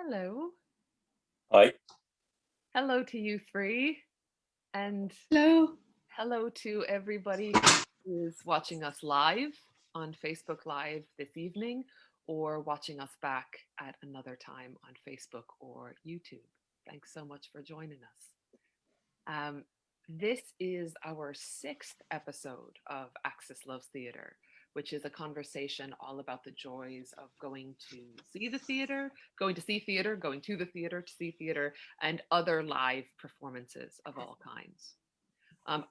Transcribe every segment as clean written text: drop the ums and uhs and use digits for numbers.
Hello. Hi. Hello to you three. And Hello. hello to everybody who is watching us live on Facebook Live this evening or watching us back at another time on Facebook or YouTube. Thanks so much for joining us. Um, this is our sixth episode of Access Loves Theatre, which is a conversation all about the joys of going to see the theatre, going to see theatre, going to the theatre to see theatre, and other live performances of all kinds.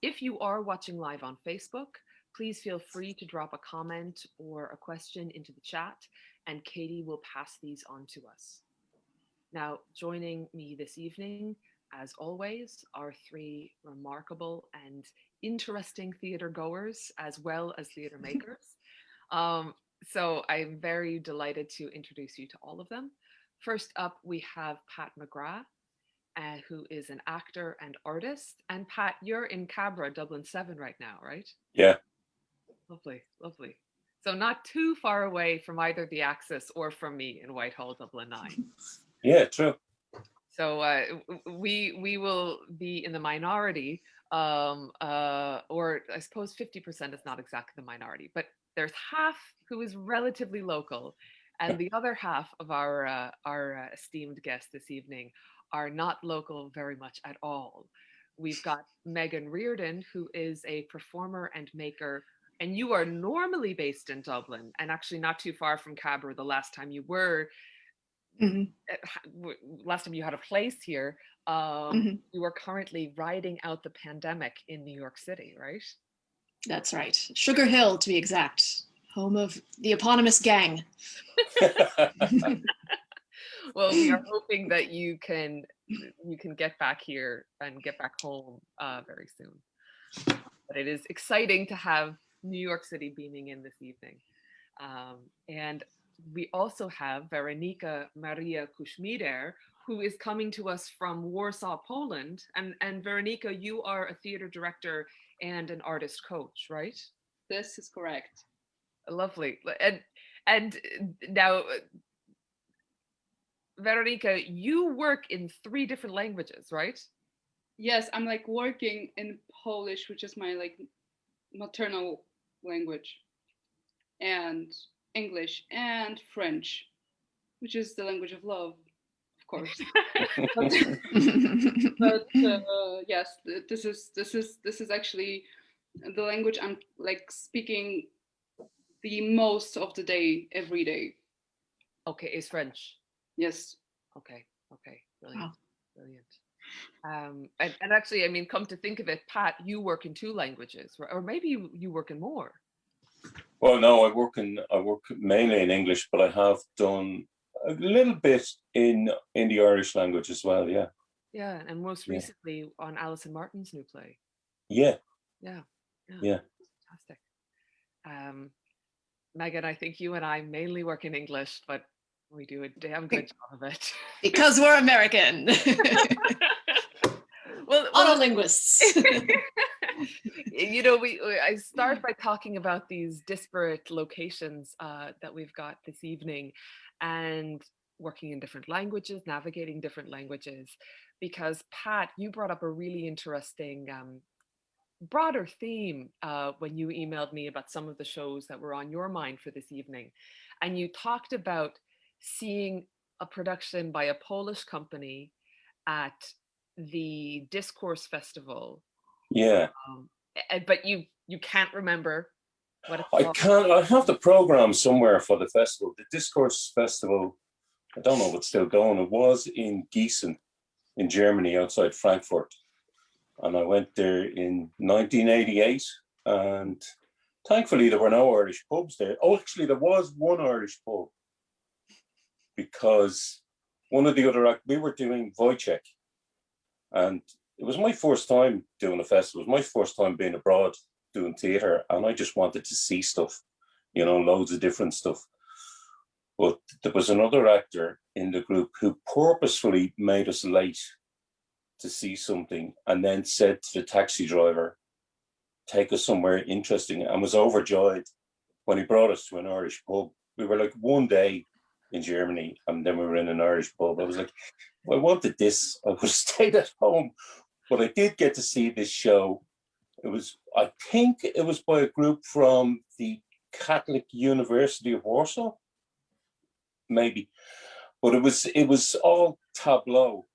If you are watching live on Facebook, please feel free to drop a comment or a question into the chat, and Katie will pass these on to us. Now, joining me this evening, as always, are three remarkable and interesting theatre goers as well as theatre makers. Um, so I'm very delighted to introduce you to all of them. First up, we have Pat McGrath, who is an actor and artist. And Pat, you're in Cabra, Dublin 7 right now, right? Yeah. Lovely, lovely. So not too far away from either the Axis or from me in Whitehall, Dublin 9. Yeah, true. So we will be in the minority, or I suppose 50% is not exactly the minority, but there's half who is relatively local, and the other half of our esteemed guests this evening are not local very much at all. We've got Megan Riordan, who is a performer and maker, and you are normally based in Dublin, and actually not too far from Cabra the last time you were. Mhm, Last time you had a place here, mhm. you are currently riding out the pandemic in New York City, right? That's right. Sugar Hill, to be exact, home of the eponymous gang. Well, we are hoping that you can get back here and get back home very soon. But it is exciting to have New York City beaming in this evening. And we also have Weronika Maria Kuśmider, who is coming to us from Warsaw, Poland. And Weronika, you are a theater director and an artist coach, right? This is correct. Lovely. And now, Weronika, you work in three different languages, right? Yes, I'm like working in Polish, which is my like maternal language, and English and French, which is the language of love, of course. but yes, this is actually the language I'm like speaking the most of the day, every day. Okay, is French. Yes. Okay, okay, brilliant, Wow. brilliant. And actually, I mean, come to think of it, Pat, you work in two languages, or maybe you work in more. Well, no, I work mainly in English, but I have done a little bit in the Irish language as well. Yeah. Yeah, and most Yeah. recently on Alison Martin's new play. Yeah. Yeah, yeah, Yeah. fantastic. Megan, I think you and I mainly work in English, but we do a damn good job of it. Because we're American. well, Monolinguists. you know, I start by talking about these disparate locations that we've got this evening, and working in different languages, navigating different languages, because Pat, you brought up a really interesting broader theme when you emailed me about some of the shows that were on your mind for this evening, and you talked about seeing a production by a Polish company at the Discourse Festival. Yeah. But you can't remember what it's I called. can't. I have the program somewhere for the festival. The Discourse Festival. I don't know if it's still going. It was in Gießen, in Germany, outside Frankfurt, and I went there in 1988. And thankfully, there were no Irish pubs there. Oh, actually, there was one Irish pub, because one of the other we were doing Wojciech, and it was my first time doing a festival. It was my first time being abroad doing theatre, and I just wanted to see stuff, loads of different stuff. But there was another actor in the group who purposefully made us late to see something, and then said to the taxi driver, take us somewhere interesting, and was overjoyed when he brought us to an Irish pub. We were like one day in Germany, and then we were in an Irish pub. I was like, if I wanted this, I would have stayed at home. But I did get to see this show. I think it was by a group from the Catholic University of Warsaw, maybe. But it was all tableau.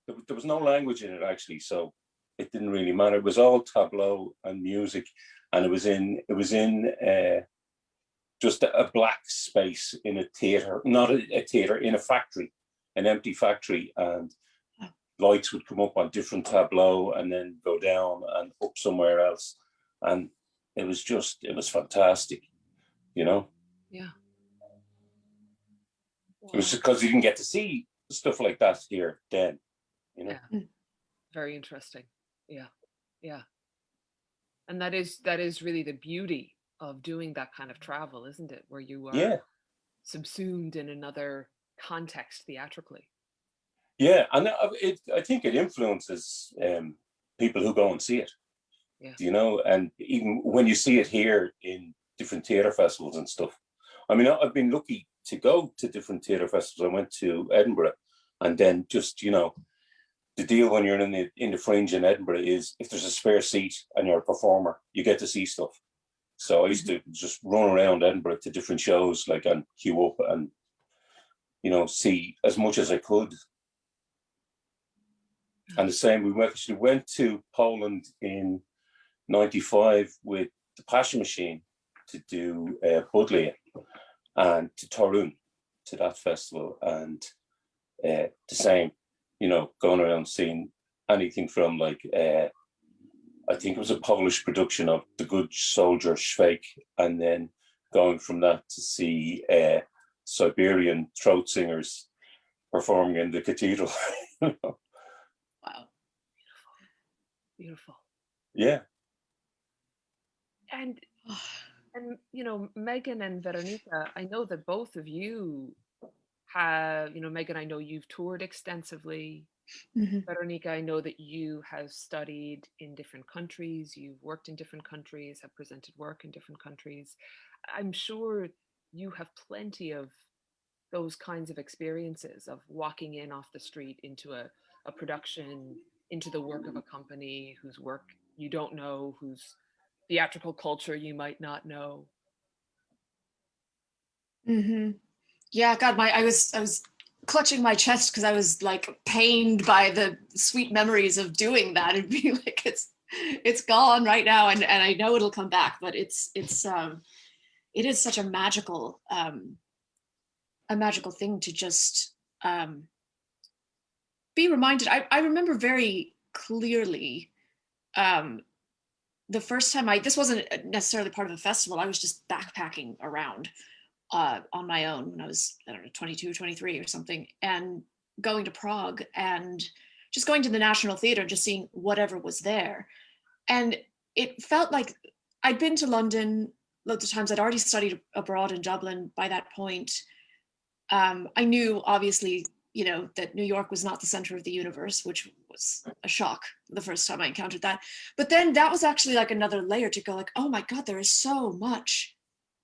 There was no language in it, actually, so it didn't really matter. It was all tableau and music, and it was in just a black space in a theater, not a theater, in a factory, an empty factory, and lights would come up on different tableau and then go down and up somewhere else, and it was fantastic, you know. Yeah. It was because you didn't get to see stuff like that here then, you know. Yeah. Very interesting. Yeah. Yeah. And that is really the beauty of doing that kind of travel, isn't it? Where you are subsumed in another context theatrically. Yeah, and I think it influences people who go and see it. Yeah. You know, and even when you see it here in different theatre festivals and stuff. I mean, I've been lucky to go to different theatre festivals. I went to Edinburgh, and then just, you know, the deal when you're in the Fringe in Edinburgh is if there's a spare seat and you're a performer, you get to see stuff. So I used to just run around Edinburgh to different shows, like, and queue up and, you know, see as much as I could. And the same, we actually went to Poland in '95 with the Passion Machine to do Budlia, and to Torun, to that festival, and the same, you know, going around seeing anything from, like, I think it was a Polish production of The Good Soldier Schweik, and then going from that to see Siberian throat singers performing in the cathedral. Wow. Beautiful. Yeah. And you know, Megan and Weronika, I know that both of you have, you know, Megan, I know you've toured extensively. Weronika, I know that you have studied in different countries, you've worked in different countries, have presented work in different countries. I'm sure you have plenty of those kinds of experiences of walking in off the street into a production, into the work of a company whose work you don't know, whose theatrical culture you might not know. Yeah, God, I was clutching my chest because I was like pained by the sweet memories of doing that and being like, it's gone right now, and I know it'll come back, but it is such a magical thing to just be reminded. I remember very clearly the first time this wasn't necessarily part of a festival. I was just backpacking around on my own when I was, I don't know, 22, 23 or something, and going to Prague and just going to the National Theatre and just seeing whatever was there. And it felt like I'd been to London loads of times. I'd already studied abroad in Dublin by that point. I knew, obviously, you know, that New York was not the center of the universe, which was a shock the first time I encountered that. But then that was actually like another layer to go like, oh my God, there is so much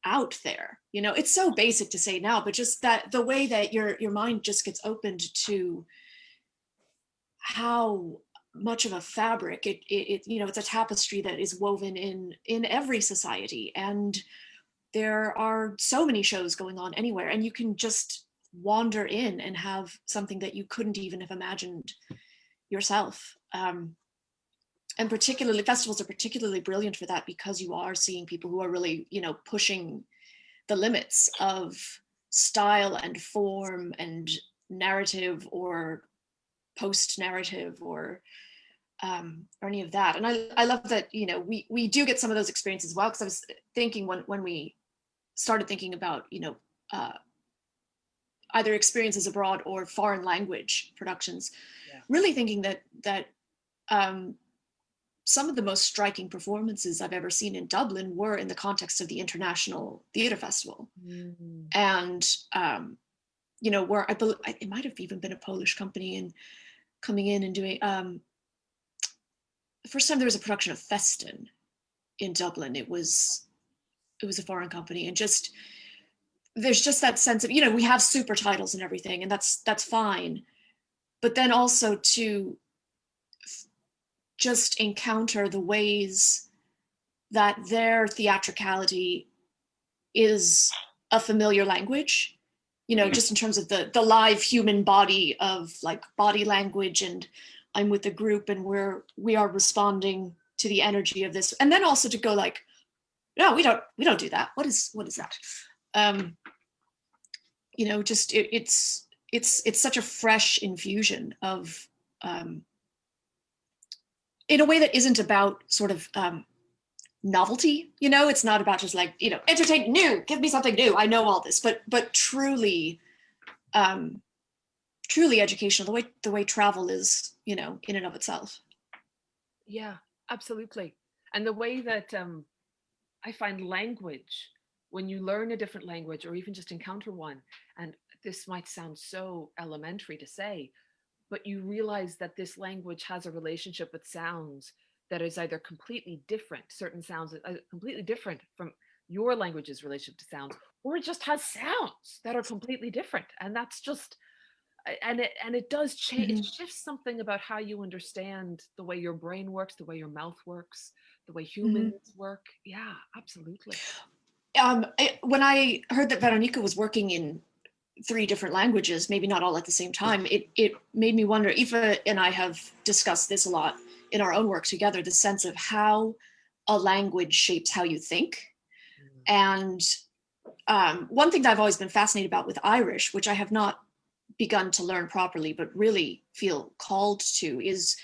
out there. You know, it's so basic to say now, but just that the way that your mind just gets opened to how much of a fabric it you know, it's a tapestry that is woven in every society, and there are so many shows going on anywhere, and you can just wander in and have something that you couldn't even have imagined yourself. And particularly festivals are particularly brilliant for that, because you are seeing people who are really, you know, pushing the limits of style and form and narrative or post-narrative or any of that. And I love that, you know, we do get some of those experiences as well, because I was thinking when we started thinking about, you know, either experiences abroad or foreign language productions, really thinking that some of the most striking performances I've ever seen in Dublin were in the context of the International Theatre Festival. And, you know, where it might have even been a Polish company and coming in and doing, the first time there was a production of Festin in Dublin, it was a foreign company, and just there's just that sense of, we have super titles and everything, and that's fine. But then also to just encounter the ways that their theatricality is a familiar language, just in terms of the live human body of like body language, and I'm with the group and we are responding to the energy of this. And then also to go like, no, we don't do that. What is that? Just it's such a fresh infusion of in a way that isn't about sort of novelty. It's not about just like, entertain, new, give me something new, I know all this, but truly educational, the way travel is, in and of itself. Yeah, absolutely. And the way that I find language, when you learn a different language or even just encounter one, and this might sound so elementary to say, but you realize that this language has a relationship with sounds that is either completely different, certain sounds are completely different from your language's relationship to sounds, or it just has sounds that are completely different. And that's just, and it does change. It shifts something about how you understand the way your brain works, the way your mouth works, the way humans work. Yeah, absolutely. When I heard that Weronika was working in 3 different languages, maybe not all at the same time, it made me wonder. Aoife and I have discussed this a lot in our own work together, the sense of how a language shapes how you think. And one thing that I've always been fascinated about with Irish, which I have not begun to learn properly, but really feel called to, is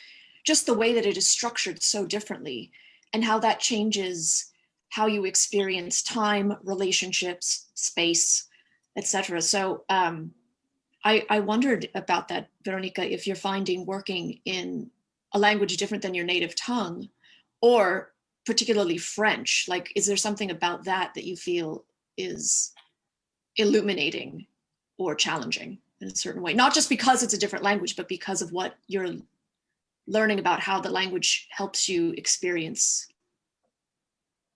just the way that it is structured so differently, and how that changes how you experience time, relationships, space, etc. So I wondered about that, Weronika, if you're finding working in a language different than your native tongue, or particularly French, like, is there something about that you feel is illuminating or challenging in a certain way? Not just because it's a different language, but because of what you're learning about how the language helps you experience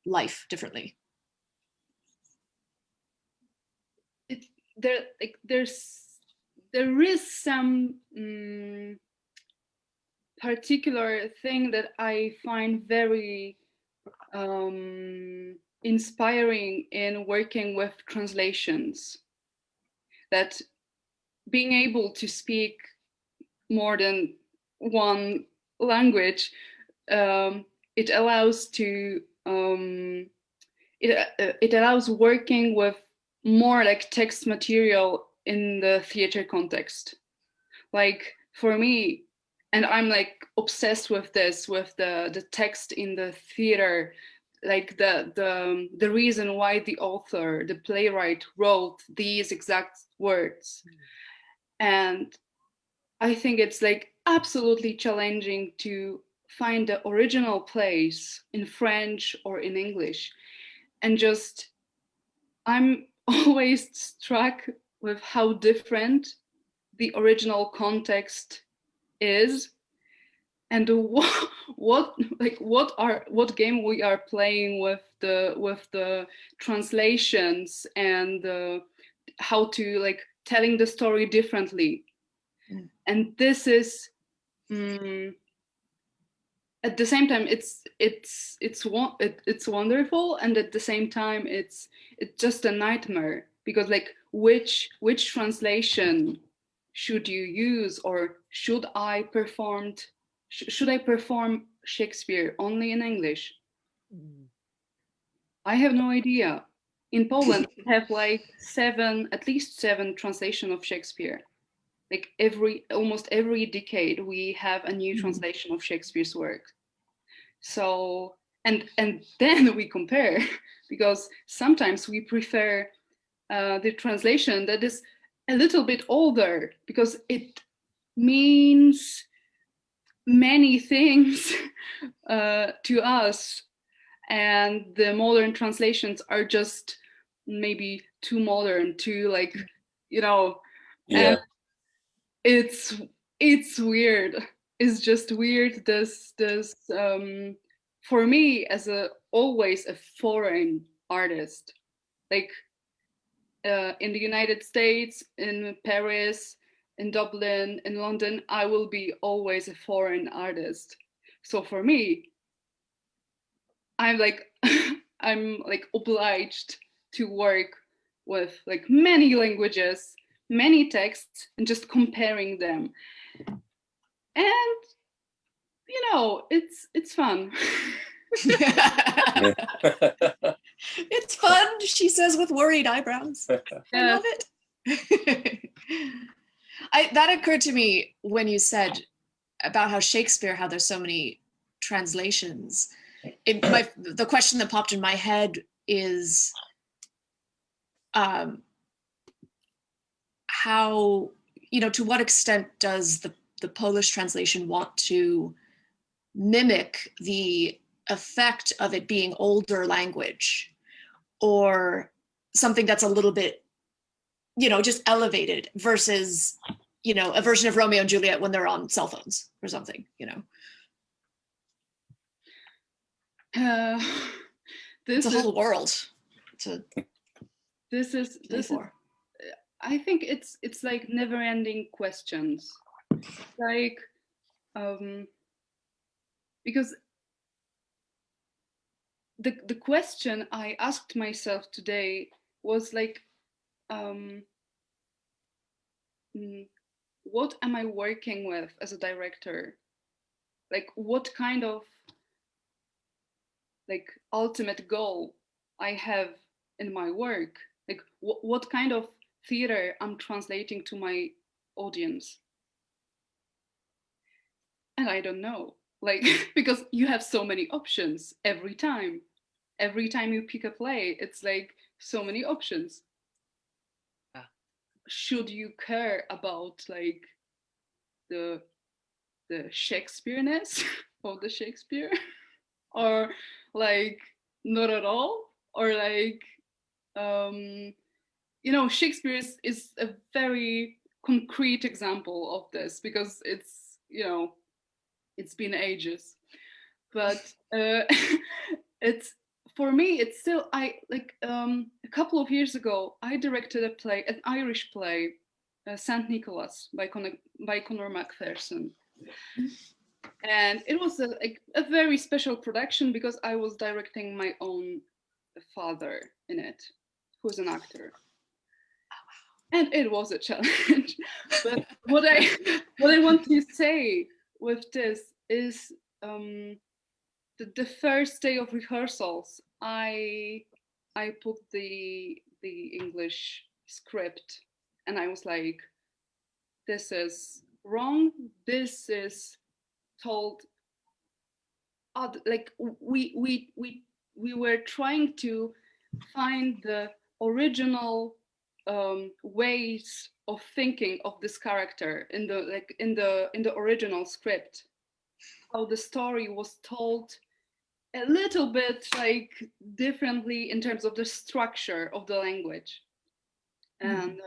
life differently. There is some particular thing that I find very inspiring in working with translations, that being able to speak more than one language, it allows to it allows working with more like text material in the theater context. Like for me, and I'm like obsessed with this, with the text in the theater, like the reason why the author, the playwright, wrote these exact words. And I think it's like absolutely challenging to find the original place in French or in English. And just, I'm always struck with how different the original context is, and what game we are playing with the translations, and how to like telling the story differently. And this is at the same time it's wonderful, and at the same time it's just a nightmare, because like which translation should you use, or should I perform Shakespeare only in English? I have no idea. In Poland we have like at least seven translations of Shakespeare. Like almost every decade we have a new translation of Shakespeare's work. So and then we compare, because sometimes we prefer the translation that is a little bit older, because it means many things to us, and the modern translations are just maybe too modern, too like, Yeah. it's weird. It's just weird. This for me, as always a foreign artist, like in the United States, in Paris, in Dublin, in London, I will be always a foreign artist. So for me, I'm like I'm like obliged to work with like many languages, many texts, and just comparing them. And you know, it's fun. It's fun, she says with worried eyebrows. I love it. That occurred to me when you said about how Shakespeare, how there's so many translations. The question that popped in my head is how, you know, to what extent does the Polish translation want to mimic the effect of it being older language, or something that's a little bit, you know, just elevated, versus, you know, a version of Romeo and Juliet when they're on cell phones or something, you know? This it's a whole world this is I think it's like never-ending questions, like because the question I asked myself today was like, what am I working with as a director? Like, what kind of like ultimate goal I have in my work? Like, what kind of theater I'm translating to my audience? And I don't know, like, because you have so many options every time. Every time you pick a play, it's like so many options. Should you care about like the Shakespeare-ness of the Shakespeare, or like not at all, or like you know, Shakespeare is a very concrete example of this, because it's, you know, it's been ages, but it's, for me, it's still, I like a couple of years ago I directed a play, an Irish play, St. Nicholas by Conor McPherson. And it was a very special production because I was directing my own father in it, who's an actor. And it was a challenge. But what I want to say with this is the first day of rehearsals, I put the English script, and I was like, this is wrong. This is told like we were trying to find the original ways of thinking of this character in the original script, how the story was told a little bit like differently in terms of the structure of the language. And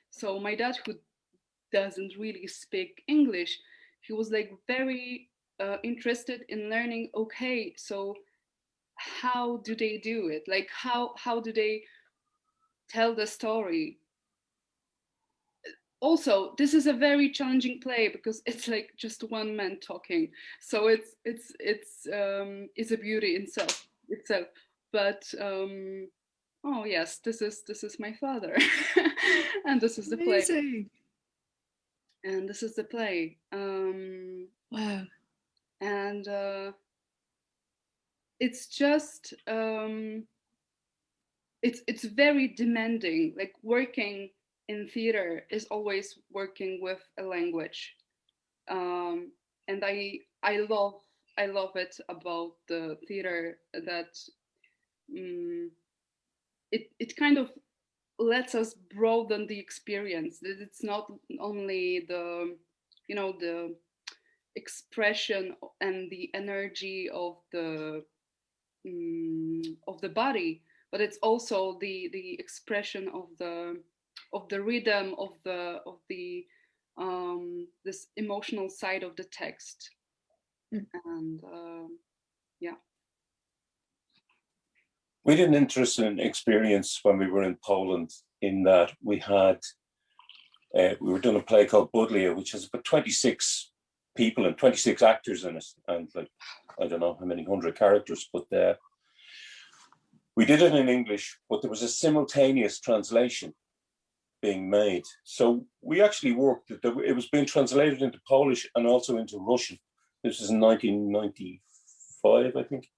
so my dad, who doesn't really speak English, he was like very interested in learning, okay, so how do they do it? Like how do they tell the story? Also, this is a very challenging play because it's like just one man talking, so it's a beauty in itself. But oh yes, this is my father. And this is the play. And this is the play. Wow. And it's just it's very demanding. Like, working in theater is always working with a language, and I love it about the theater, that it kind of lets us broaden the experience. That it's not only the, you know, the expression and the energy of the body, but it's also the expression of the rhythm of the this emotional side of the text. And yeah. We had an interesting experience when we were in Poland in that we were doing a play called Budlia, which has about 26 people and 26 actors in it, and like I don't know how many hundred characters, but we did it in English, but there was a simultaneous translation being made. So we actually worked, it was being translated into Polish and also into Russian. This was in 1995, I think.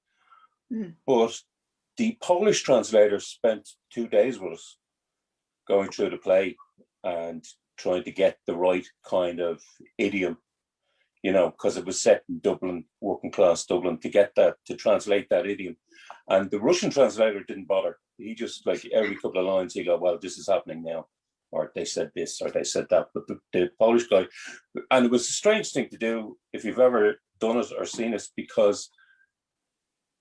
But the Polish translator spent 2 days with us going through the play and trying to get the right kind of idiom, you know, because it was set in Dublin, working class Dublin, to translate that idiom. And the Russian translator didn't bother. He just, like, every couple of lines, he go, well, this is happening now. Or they said this, or they said that. But the Polish guy, and it was a strange thing to do if you've ever done it or seen it, because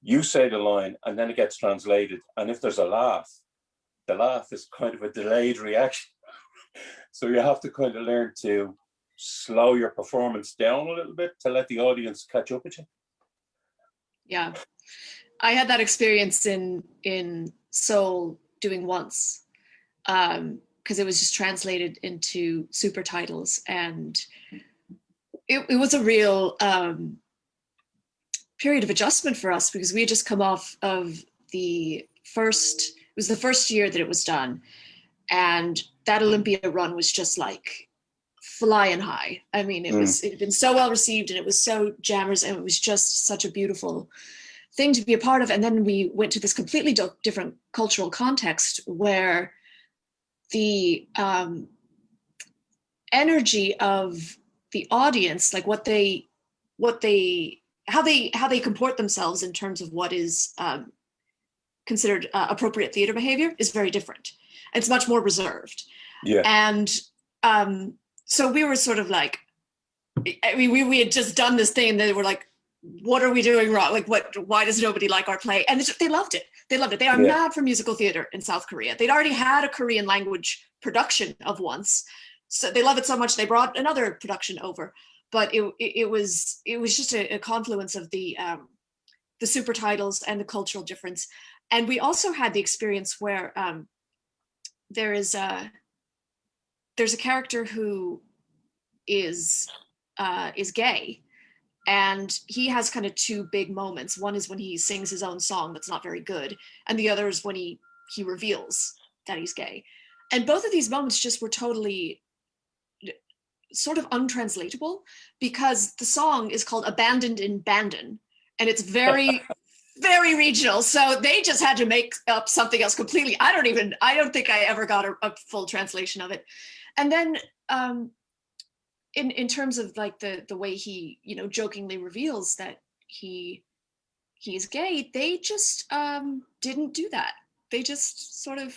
you say the line and then it gets translated. And if there's a laugh, the laugh is kind of a delayed reaction. So you have to kind of learn to slow your performance down a little bit to let the audience catch up with you. Yeah. I had that experience in Seoul doing Once, because it was just translated into super titles, and it was a real period of adjustment for us, because we had just come off of it was the first year that it was done, and that Olympia run was just like flying high. I mean, it had been so well received, and it was so jammers, and it was just such a beautiful thing to be a part of. And then we went to this completely different cultural context where the energy of the audience, like how they comport themselves in terms of what is considered appropriate theater behavior, is very different. It's much more reserved. Yeah. And so we were sort of like, I mean, we had just done this thing, and they were like, what are we doing wrong? Like, why does nobody like our play? And they loved it. They loved it. They are mad for musical theater in South Korea. They'd already had a Korean language production of Once. So they love it so much, they brought another production over. But it was just a confluence of the super titles and the cultural difference. And we also had the experience where there's a character who is gay, and he has kind of two big moments. One is when he sings his own song that's not very good, and the other is when he reveals that he's gay. And both of these moments just were totally sort of untranslatable, because the song is called Abandoned in Bandon, and it's very very regional, so they just had to make up something else completely. I don't think I ever got a full translation of it. And then in terms of like the way he, you know, jokingly reveals that he's gay, they just didn't do that. They just sort of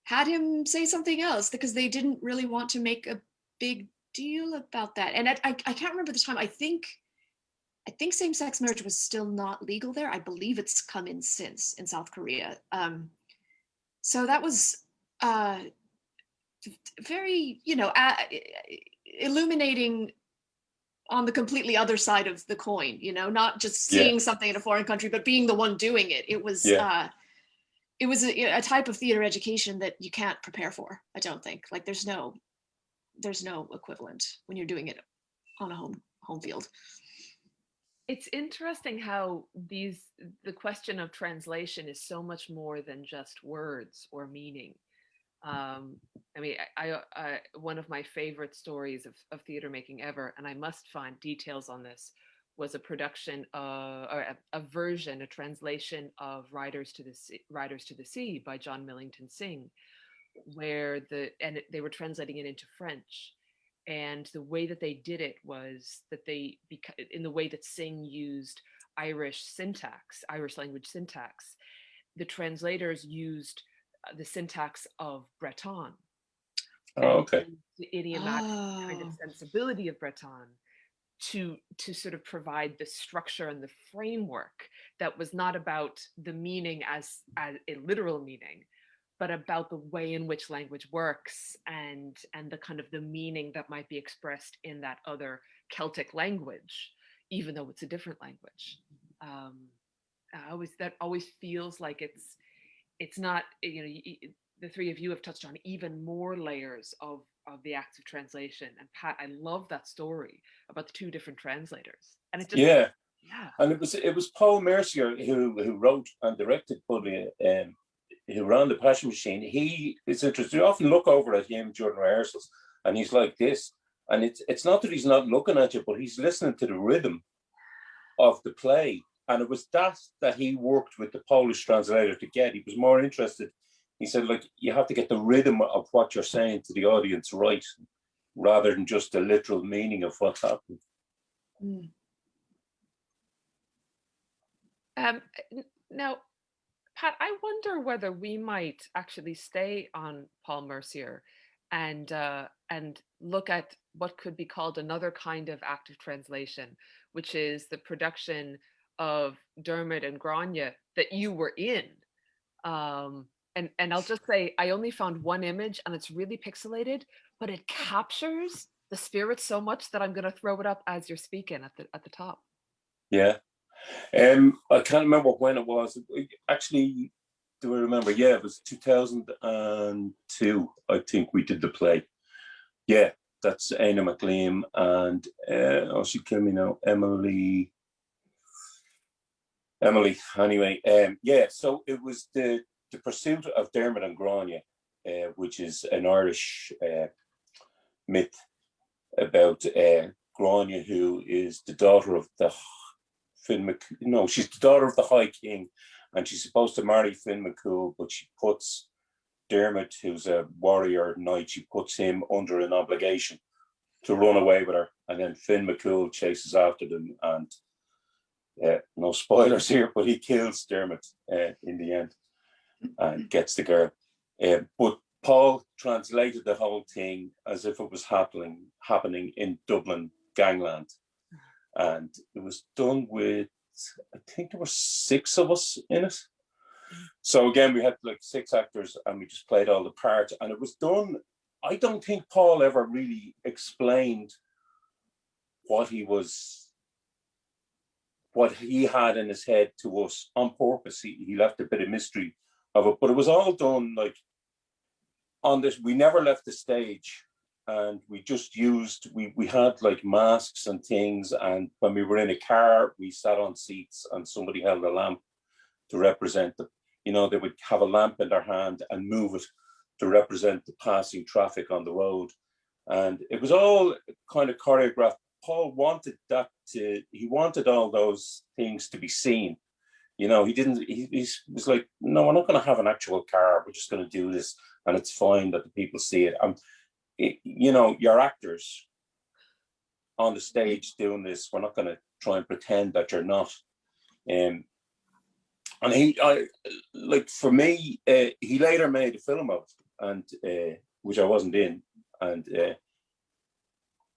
had him say something else, because they didn't really want to make a big deal about that. And I can't remember the time. I think same-sex marriage was still not legal there. I believe it's come in since in South Korea. So that was very, you know, illuminating on the completely other side of the coin, you know, not just seeing something in a foreign country, but being the one doing it. It was a type of theater education that you can't prepare for, I don't think. Like there's no equivalent when you're doing it on a home field. It's interesting how the question of translation is so much more than just words or meaning. I mean, I one of my favorite stories of theater making ever, and I must find details on this, was a production or a version, a translation of Riders to the Sea by John Millington Synge, where they were translating it into French. And the way that they did it was that in the way that Synge used Irish language syntax, the translators used the syntax of Breton. Oh, okay. The idiomatic kind of sensibility of Breton to sort of provide the structure and the framework that was not about the meaning as a literal meaning, but about the way in which language works and the kind of the meaning that might be expressed in that other Celtic language, even though it's a different language. That always feels like it's not, you know, the three of you have touched on even more layers of the acts of translation. And Pat, I love that story about the two different translators. And it just, Yeah. yeah. And it was Paul Mercier who wrote and directed Budley, who ran the Passion Machine. It's interesting. You often look over at him during rehearsals, and he's like this. And it's not that he's not looking at you, but he's listening to the rhythm of the play. And it was that he worked with the Polish translator to get. He was more interested. He said, like, you have to get the rhythm of what you're saying to the audience right, rather than just the literal meaning of what's happening. Mm. Now, Pat, I wonder whether we might actually stay on Paul Mercier and look at what could be called another kind of active translation, which is the production of Dermot and Grania that you were in. And I'll just say, I only found one image and it's really pixelated, but it captures the spirit so much that I'm going to throw it up as you're speaking at the top. Yeah. I can't remember when it was. Actually, do I remember? Yeah, it was 2002, I think we did the play. Yeah, that's Aina McLean and, she'd kill me now, Emily. Anyway, yeah, so it was the pursuit of Dermot and Grania, which is an Irish myth about Grania, who is the daughter of the she's the daughter of the High King, and she's supposed to marry Finn McCool, but she puts Dermot, who's a warrior knight, she puts him under an obligation to run away with her, and then Finn McCool chases after them, and no spoilers here, but he kills Dermot in the end and gets the girl. But Paul translated the whole thing as if it was happening in Dublin gangland. And it was done with, I think there were 6 of us in it. So again, we had like 6 actors and we just played all the parts. And it was done, I don't think Paul ever really explained what he had in his head to us on purpose. He left a bit of mystery of it, but it was all done like on this. We never left the stage. And we just we had like masks and things. And when we were in a car, we sat on seats and somebody held a lamp to represent they would have a lamp in their hand and move it to represent the passing traffic on the road. And it was all kind of choreographed. Paul wanted he wanted all those things to be seen. He was like, no, we're not going to have an actual car. We're just going to do this. And it's fine that the people see it. You're actors on the stage doing this. We're not going to try and pretend that you're not. And for me, he later made a film of it, and which I wasn't in, and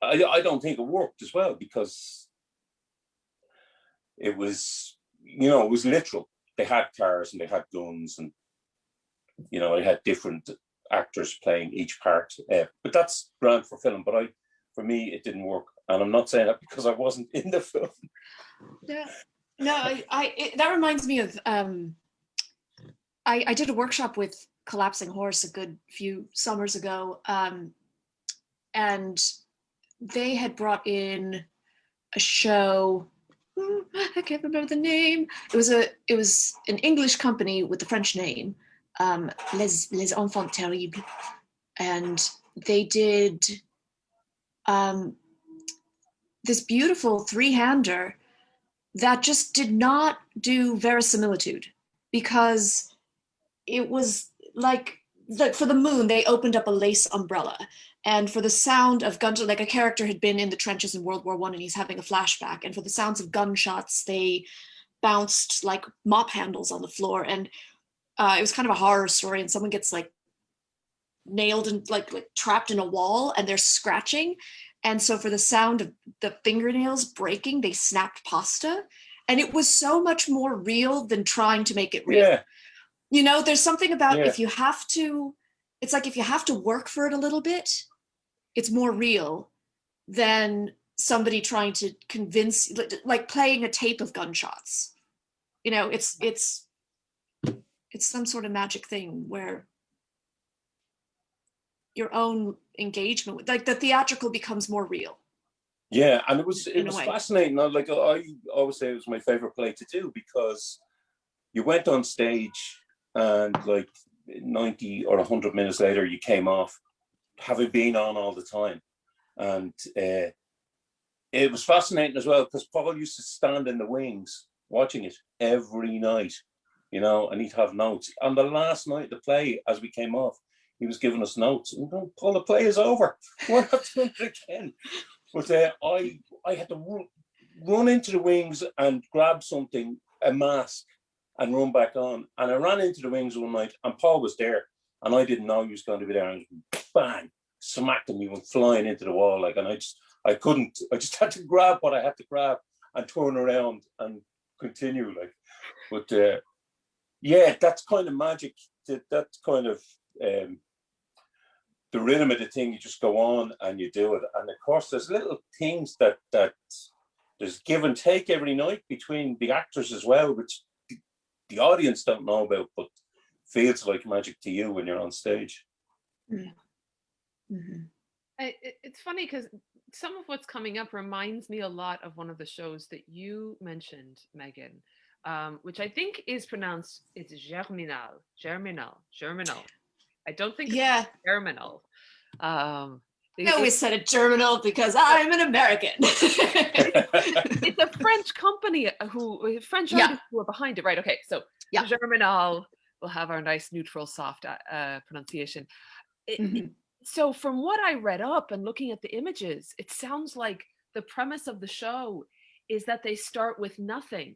I don't think it worked as well because it was, it was literal. They had cars and they had guns, and they had different actors playing each part, but that's grand for film. But for me, it didn't work, and I'm not saying that because I wasn't in the film. Yeah, no, that reminds me of I did a workshop with Collapsing Horse a good few summers ago, and they had brought in a show. I can't remember the name. It was an English company with the French name. Les Enfants Terribles, and they did this beautiful 3-hander that just did not do verisimilitude, because it was like for the moon, they opened up a lace umbrella, and for the sound of gunshots, like a character had been in the trenches in World War I and he's having a flashback, and for the sounds of gunshots, they bounced like mop handles on the floor, and it was kind of a horror story, and someone gets like nailed and like trapped in a wall and they're scratching. And so for the sound of the fingernails breaking, they snapped pasta. And it was so much more real than trying to make it real. Yeah. There's something about if you have to work for it a little bit, it's more real than somebody trying to convince, like playing a tape of gunshots. It's some sort of magic thing where your own engagement with, like the theatrical becomes more real. Yeah, and it was way. fascinating. Like I always say, it was my favorite play to do because you went on stage and like 90 or 100 minutes later, you came off, having been on all the time, and it was fascinating as well because Paul used to stand in the wings watching it every night, you know, and he'd have notes. On the last night of the play, as we came off, he was giving us notes. And Paul, the play is over. We're not doing it again. But I had to run into the wings and grab something, a mask, and run back on. And I ran into the wings one night, and Paul was there, and I didn't know he was going to be there. And bang, smacked him. He went flying into the wall, like, and I just had to grab what I had to grab and turn around and continue, like. But yeah, that's kind of magic. That's kind of the rhythm of the thing. You just go on and you do it, and of course there's little things that there's give and take every night between the actors as well, which the audience don't know about, but feels like magic to you when you're on stage. Mm-hmm. It's funny because some of what's coming up reminds me a lot of one of the shows that you mentioned, Megan, which I think is pronounced, it's Germinal. I don't think it's Germinal. I always said it Germinal because I'm an American. It's a French company French artists who are behind it, right? Okay, so Germinal will have our nice neutral soft pronunciation. So from what I read up and looking at the images, it sounds like the premise of the show is that they start with nothing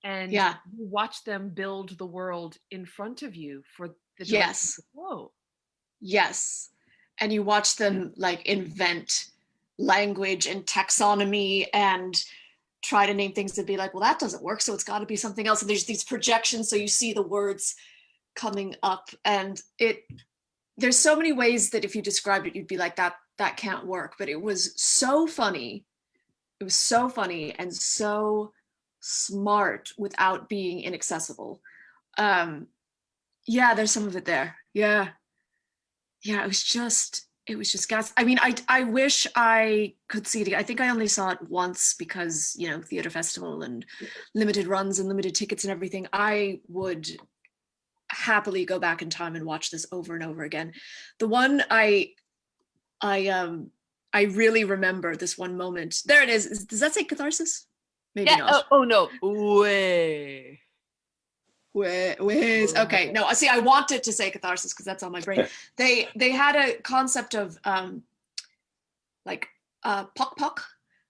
and you watch them build the world in front of you for the duration of the show. Yes. And you watch them like invent language and taxonomy and try to name things and be like, well, that doesn't work, so it's got to be something else. And there's these projections, so you see the words coming up, and there's so many ways that if you described it, you'd be like, that can't work. But it was so funny. It was so funny and so smart without being inaccessible. There's some of it there. Yeah, it was just gas. I mean, I wish I could see it again. I think I only saw it once because, you know, theater festival and limited runs and limited tickets and everything. I would happily go back in time and watch this over and over again. The one I really remember, this one moment. There it is. Does that say catharsis? Maybe not. Oh no. Way. Okay, no, see, I wanted to say catharsis because that's on my brain. They had a concept of puck,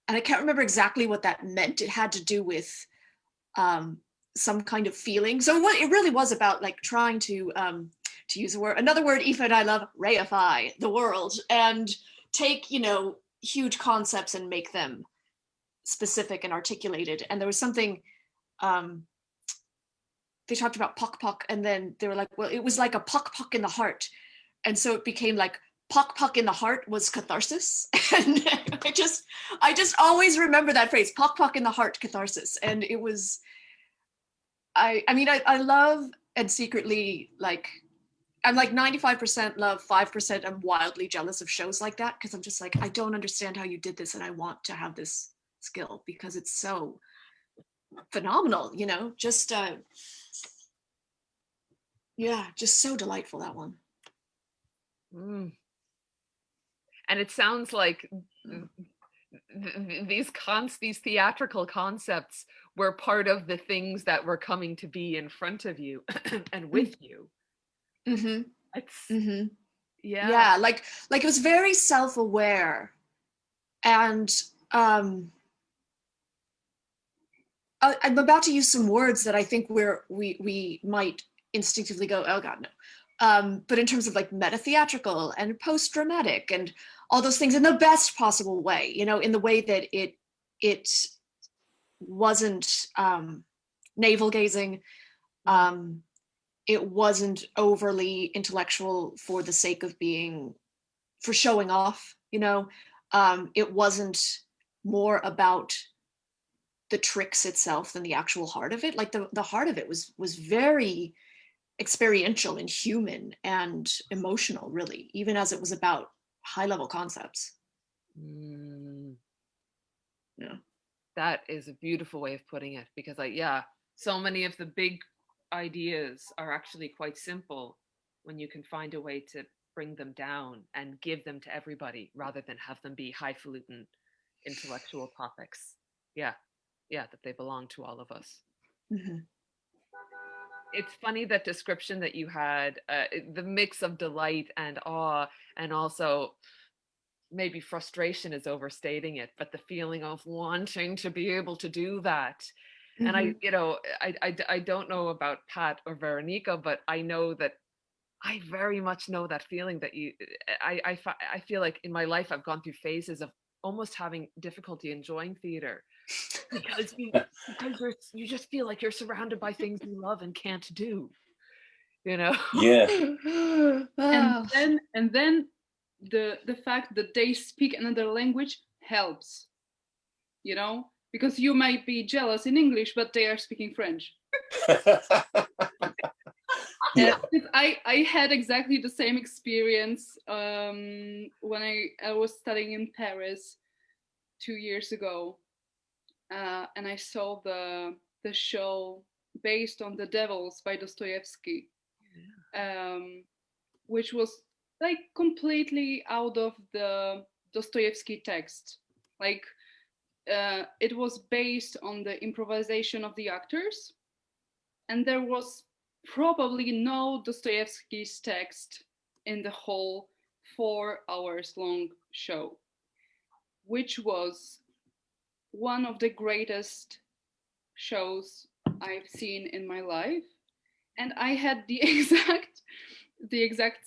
and I can't remember exactly what that meant. It had to do with some kind of feeling. So what it really was about, like, trying to use another word Aoife and I love, reify the world and take, you know, huge concepts and make them specific and articulated. And there was something they talked about puck, and then they were like, well, it was like a puck in the heart. And so it became like puck in the heart was catharsis. And I just always remember that phrase, puck in the heart, catharsis. And it was, I mean, I love, and secretly, like, I'm like 95% love, 5% I'm wildly jealous of shows like that, because I'm just like, I don't understand how you did this, and I want to have this skill because it's so phenomenal, you know, just just so delightful, that one. And it sounds like these theatrical concepts were part of the things that were coming to be in front of you and with you. Like it was very self-aware, and I'm about to use some words that I think we might instinctively go, oh God, no. But in terms of like meta-theatrical and post-dramatic and all those things in the best possible way, you know, in the way that it wasn't navel-gazing, it wasn't overly intellectual for the sake of for showing off, you know, it wasn't more about the tricks itself than the actual heart of it. Like the heart of it was very experiential and human and emotional, really, even as it was about high level concepts. Yeah, that is a beautiful way of putting it, because so many of the big ideas are actually quite simple when you can find a way to bring them down and give them to everybody rather than have them be highfalutin intellectual topics. Yeah, that they belong to all of us. Mm-hmm. It's funny, that description that you had, the mix of delight and awe, and also maybe frustration is overstating it, but the feeling of wanting to be able to do that. And I don't know about Pat or Weronika, but I know that I very much know that feeling that I feel like in my life I've gone through phases of almost having difficulty enjoying theater because you just feel like you're surrounded by things you love and can't do, Yeah. And then the fact that they speak another language helps, because you might be jealous in English, but they are speaking French. Yeah. I had exactly the same experience when I was studying in Paris 2 years ago, and I saw the show based on The Devils by Dostoevsky, which was like completely out of the Dostoevsky text. Like it was based on the improvisation of the actors, and there was probably no Dostoevsky's text in the whole 4 hours long show, which was one of the greatest shows I've seen in my life. And I had the exact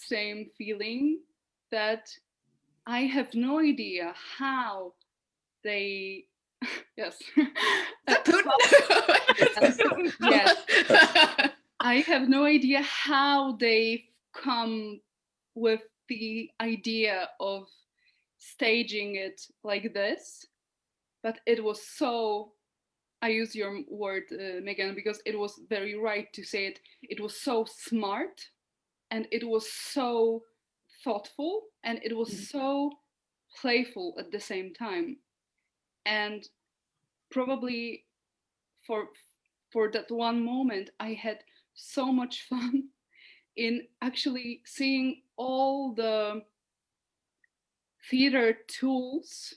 same feeling that I have no idea how they yes. Yes. I have no idea how they come with the idea of staging it like this, but it was so, I use your word, Megan, because it was very right to say it. It was so smart, and it was so thoughtful, and it was so playful at the same time. And probably for that one moment, I had so much fun in actually seeing all the theater tools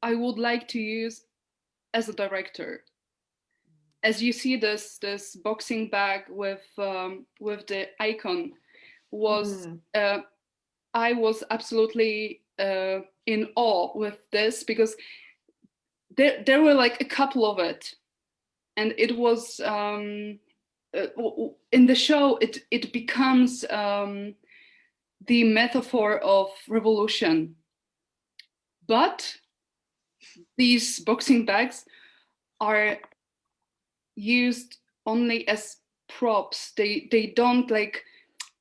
I would like to use as a director. As you see, this boxing bag with the icon was I was absolutely in awe with this, because there were like a couple of it, and it was in the show it becomes the metaphor of revolution, but these boxing bags are used only as props. They don't, like,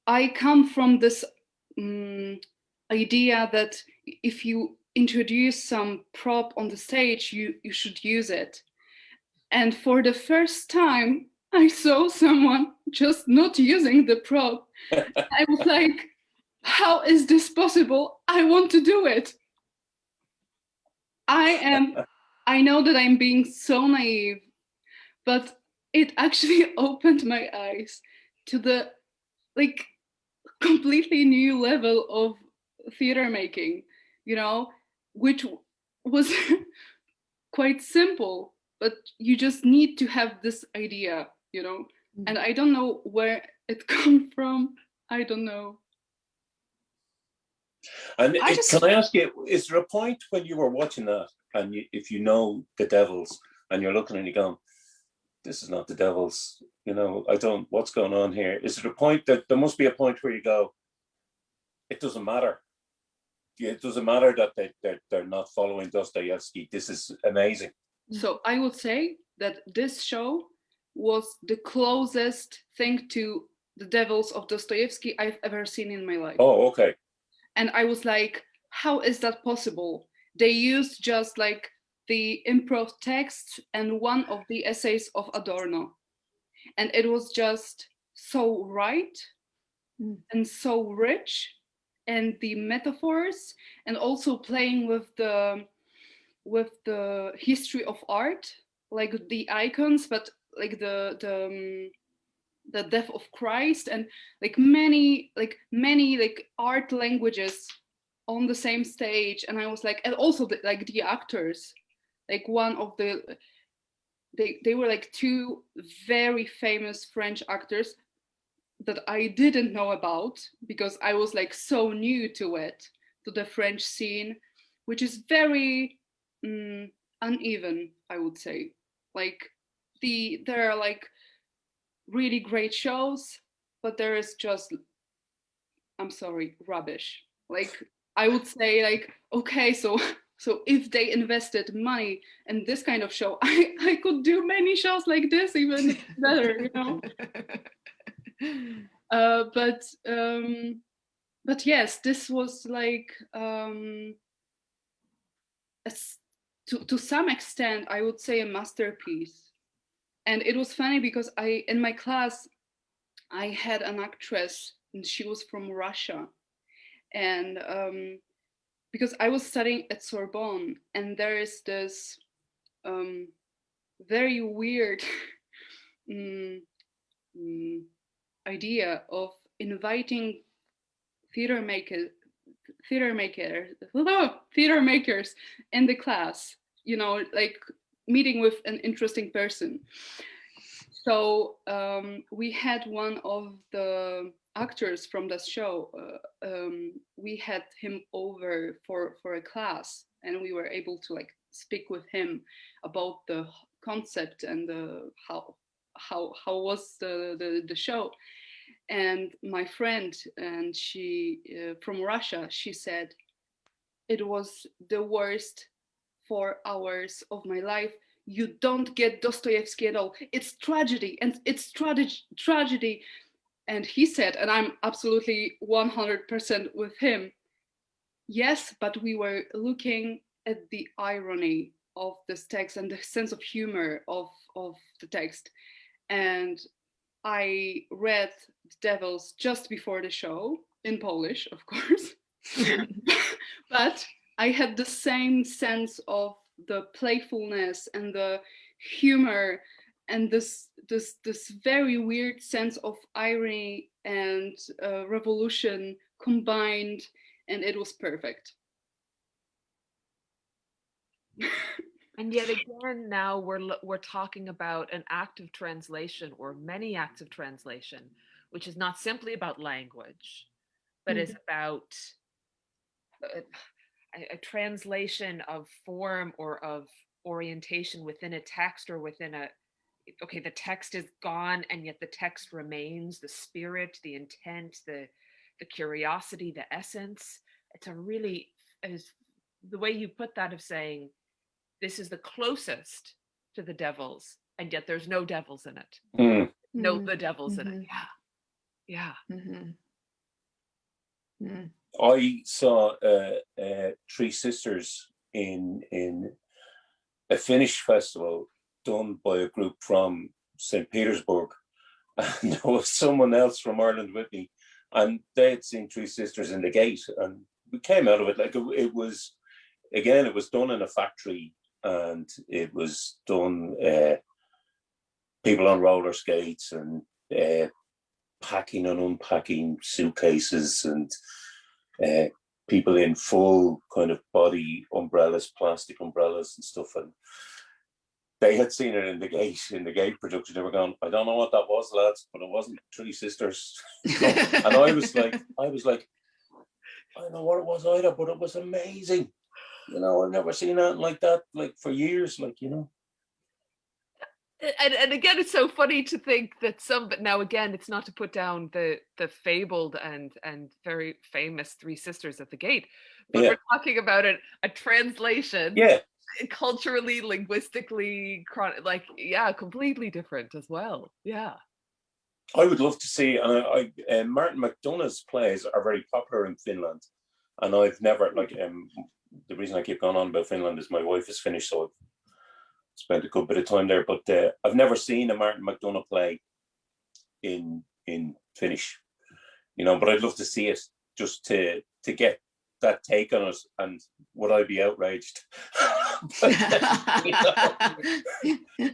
I come from this idea that if you introduce some prop on the stage, you should use it. And for the first time, I saw someone just not using the prop. I was like, how is this possible? I want to do it. I know that I'm being so naive, but it actually opened my eyes to the like completely new level of theater making, which was quite simple, but you just need to have this idea, and I don't know where it comes from. I don't know. And can I ask you, is there a point when you were watching that, and if you know the Devils, and you're looking and you're going, this is not the Devils, what's going on here? Is there a point that there must be a point where you go, it doesn't matter. It doesn't matter that they're not following Dostoevsky. This is amazing. So I would say that this show was the closest thing to the Devils of Dostoevsky I've ever seen in my life. Oh, okay. And I was like, how is that possible? They used just like the improv text and one of the essays of Adorno. And it was just so right and so rich, and the metaphors, and also playing with the history of art, like the icons, but like the death of Christ, and like many art languages on the same stage. And I was like, and also like the actors, like one of the they were like two very famous French actors that I didn't know about, because I was like so new to it, to the French scene, which is very uneven, I would say. Like there are like really great shows, but there is just, I'm sorry, rubbish. Like I would say, like, okay, so if they invested money in this kind of show, I could do many shows like this even better, you know. But yes, this was like to some extent, I would say, a masterpiece. And it was funny because in my class I had an actress, and she was from Russia, and because I was studying at Sorbonne, and there is this very weird idea of inviting theater makers in the class, you know, like meeting with an interesting person. So we had one of the actors from the show, we had him over for a class, and we were able to like speak with him about the concept and the how was the show. And my friend, and she from Russia, she said it was the worst 4 hours of my life. You don't get Dostoevsky at all. It's tragedy, and it's tragedy. And he said, and I'm absolutely 100% with him, yes, but we were looking at the irony of this text and the sense of humor of the text. And I read The Devils just before the show, in Polish, of course. But I had the same sense of the playfulness and the humor, and this very weird sense of irony and revolution combined, and it was perfect. And yet again, now we're talking about an act of translation, or many acts of translation, which is not simply about language, but is about a translation of form or of orientation within a text, or within okay, the text is gone and yet the text remains, the spirit, the intent, the curiosity, the essence. It's a really, is the way you put that, of saying this is the closest to the devils, and yet there's no devils in it. No, the devils in it. Yeah. I saw Three Sisters in a Finnish festival done by a group from St. Petersburg, and there was someone else from Ireland with me, and they had seen Three Sisters in the Gate, and we came out of it like it was, again, it was done in a factory, and it was done people on roller skates and packing and unpacking suitcases, and people in full kind of body umbrellas, plastic umbrellas and stuff. And they had seen it in the Gate production. They were going, I don't know what that was, lads, but it wasn't Three Sisters. And I was like, I don't know what it was either, but it was amazing. You know, I've never seen anything like that, like for years, like, you know. And again, it's so funny to think that but now again, it's not to put down the fabled and very famous Three Sisters at the Gate, but we're talking about a translation, culturally, linguistically, like, completely different as well. Yeah, I would love to see, and Martin McDonagh's plays are very popular in Finland, and I've never, like, the reason I keep going on about Finland is my wife is Finnish, so I've spent a good bit of time there, but I've never seen a Martin McDonagh play in in Finnish, you know. But I'd love to see it just to get that take on it. And would I be outraged? But, you know.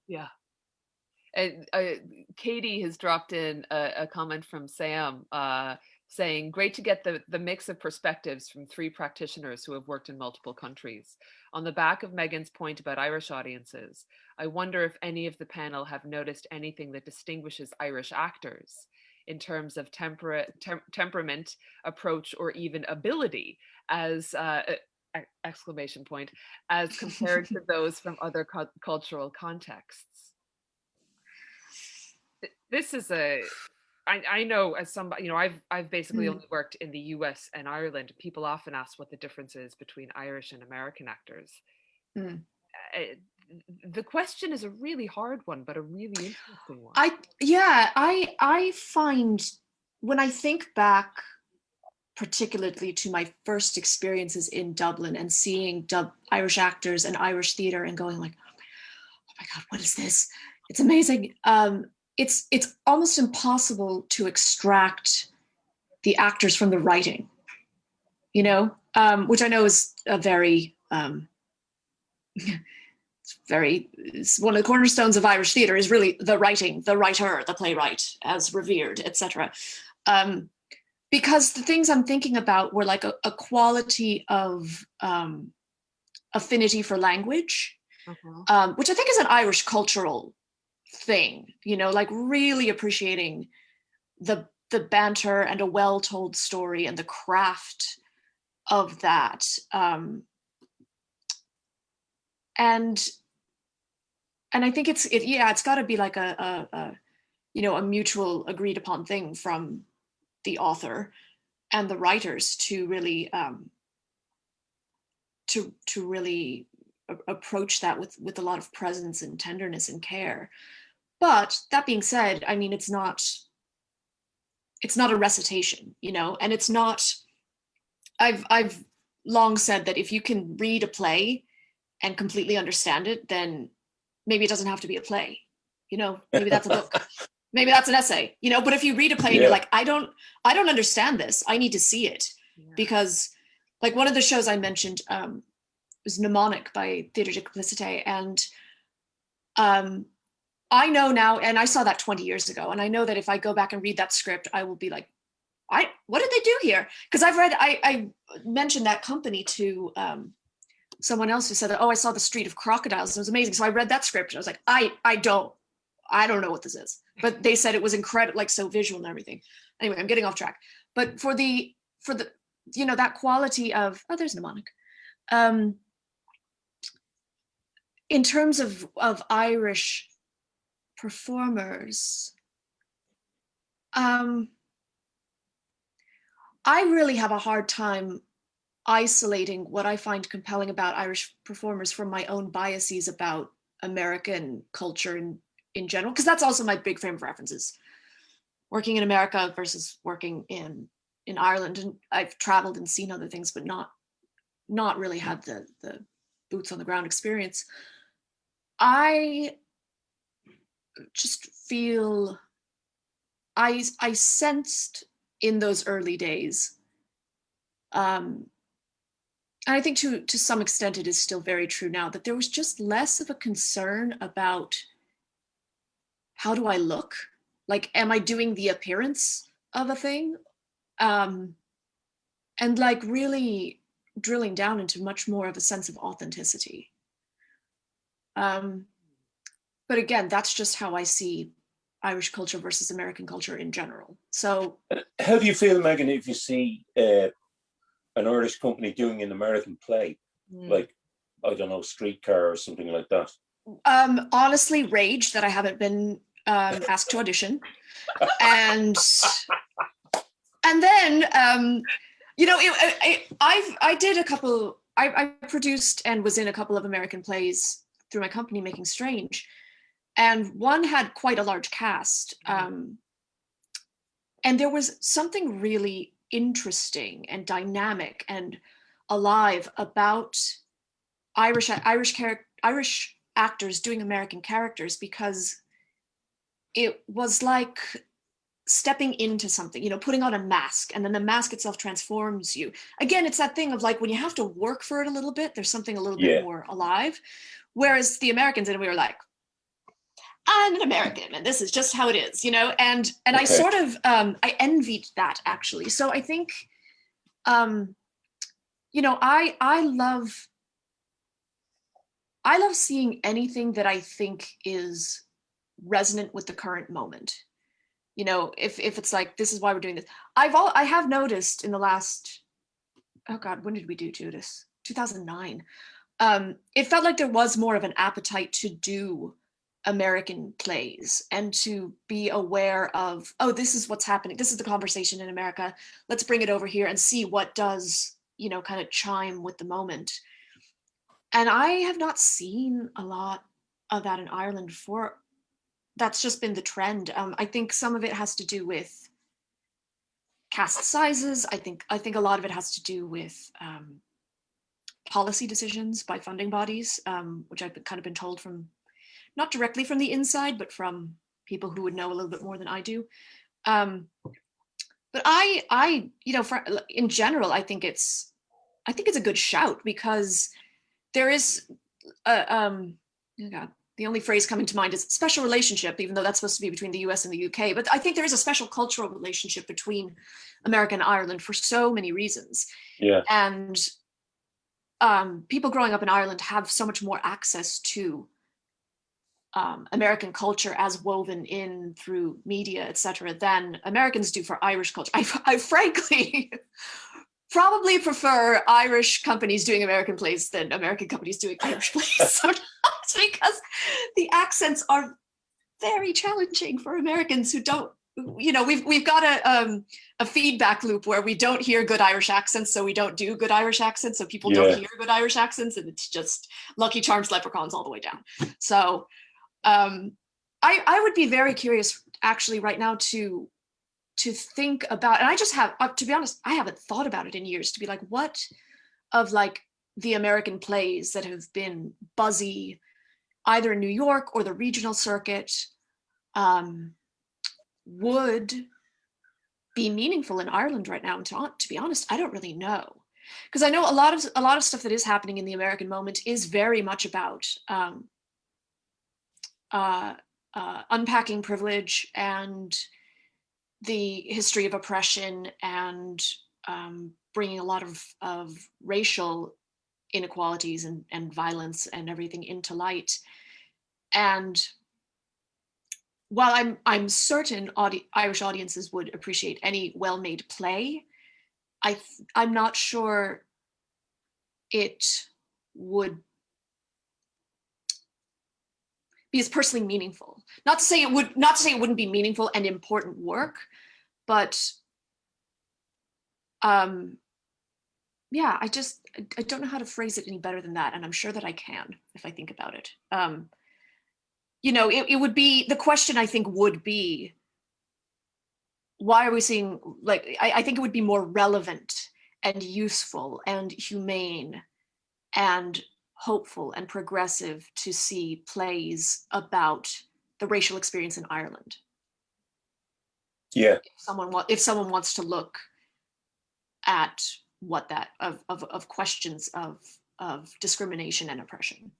Yeah. And Katie has dropped in a comment from Sam saying, great to get the mix of perspectives from 3 practitioners who have worked in multiple countries. On the back of Megan's point about Irish audiences, I wonder if any of the panel have noticed anything that distinguishes Irish actors in terms of temperament, approach, or even ability as exclamation point, as compared to those from other cultural contexts. This is I know as somebody, you know, I've basically only worked in the US and Ireland. People often ask what the difference is between Irish and American actors. The question is a really hard one, but a really interesting one. I find, when I think back particularly to my first experiences in Dublin and seeing Irish actors and Irish theater and going like, oh my God, what is this? It's amazing. It's almost impossible to extract the actors from the writing, you know, which I know is a very, it's one of the cornerstones of Irish theater is really the writing, the writer, the playwright, as revered, etc. Because the things I'm thinking about were like a quality of affinity for language, which I think is an Irish cultural thing, you know, like really appreciating the banter and a well-told story and the craft of that. And I think it's got to be like a you know, a mutual agreed upon thing from the author and the writers to really to really approach that with a lot of presence and tenderness and care. But that being said, I mean, it's not a recitation, you know, and it's not, I've long said that if you can read a play and completely understand it, then maybe it doesn't have to be a play, you know, maybe that's a book, maybe that's an essay, you know. But if you read a play and you're like, I don't understand this, I need to see it. Because like one of the shows I mentioned was Mnemonic by Theatre de Complicité, and I know now, and I saw that 20 years ago, and I know that if I go back and read that script, I will be like, what did they do here? Because I mentioned that company to someone else who said, oh, I saw The Street of Crocodiles. It was amazing. So I read that script and I was like, I don't know what this is. But they said it was incredible, like so visual and everything. Anyway, I'm getting off track. But for the you know, that quality of, oh, there's Mnemonic. In terms of Irish performers, I really have a hard time isolating what I find compelling about Irish performers from my own biases about American culture in general, because that's also my big frame of references. Working in America versus working in Ireland, and I've traveled and seen other things, but not really had the boots on the ground experience. I just feel I sensed in those early days, and I think to some extent it is still very true now, that there was just less of a concern about how do I look? Like, am I doing the appearance of a thing? And like really drilling down into much more of a sense of authenticity. But again, that's just how I see Irish culture versus American culture in general. So how do you feel, Megan, if you see an Irish company doing an American play, like, I don't know, Streetcar or something like that? Honestly, rage that I haven't been asked to audition. And then, you know, I did a couple, I produced and was in a couple of American plays through my company, Making Strange. And one had quite a large cast. And there was something really interesting and dynamic and alive about Irish actors doing American characters, because it was like stepping into something, putting on a mask, and then the mask itself transforms you. Again, it's that thing of like, when you have to work for it a little bit, there's something a little bit more alive. Whereas the Americans, and we were like, I'm an American and this is just how it is, and I sort of, I envied that actually. So I think, I love seeing anything that I think is resonant with the current moment. If it's like, this is why we're doing this. I have noticed in the last, oh God, when did we do Judas? 2009. It felt like there was more of an appetite to do American plays and to be aware of, oh, this is what's happening. This is the conversation in America. Let's bring it over here and see what does, kind of chime with the moment. And I have not seen a lot of that in Ireland that's just been the trend. I think some of it has to do with cast sizes. I think a lot of it has to do with policy decisions by funding bodies, which I've kind of been told from, not directly from the inside, but from people who would know a little bit more than I do. But in general, I think it's a good shout, because there is the only phrase coming to mind is special relationship, even though that's supposed to be between the US and the UK. But I think there is a special cultural relationship between America and Ireland for so many reasons. Yeah. And people growing up in Ireland have so much more access to American culture as woven in through media, etc., than Americans do for Irish culture. I frankly probably prefer Irish companies doing American plays than American companies doing Irish plays sometimes, because the accents are very challenging for Americans who don't, we've got a feedback loop where we don't hear good Irish accents, so we don't do good Irish accents, so people don't hear good Irish accents, and it's just Lucky Charms, Leprechauns all the way down. So I would be very curious actually right now to think about, and I just have, to be honest, I haven't thought about it in years, to be like, what of like the American plays that have been buzzy either in New York or the regional circuit would be meaningful in Ireland right now. And to be honest, I don't really know, because I know a lot of stuff that is happening in the American moment is very much about unpacking privilege and the history of oppression, and bringing a lot of racial inequalities and violence and everything into light. And while I'm certain Irish audiences would appreciate any well-made play, I'm not sure it would be as personally meaningful. Not to say it wouldn't be meaningful and important work, but yeah, I don't know how to phrase it any better than that, and I'm sure that I can if I think about it. It would be, the question I think would be, why are we seeing, like, I think it would be more relevant and useful and humane and hopeful and progressive to see plays about the racial experience in Ireland. Yeah. If someone wants to look at what that of questions of discrimination and oppression.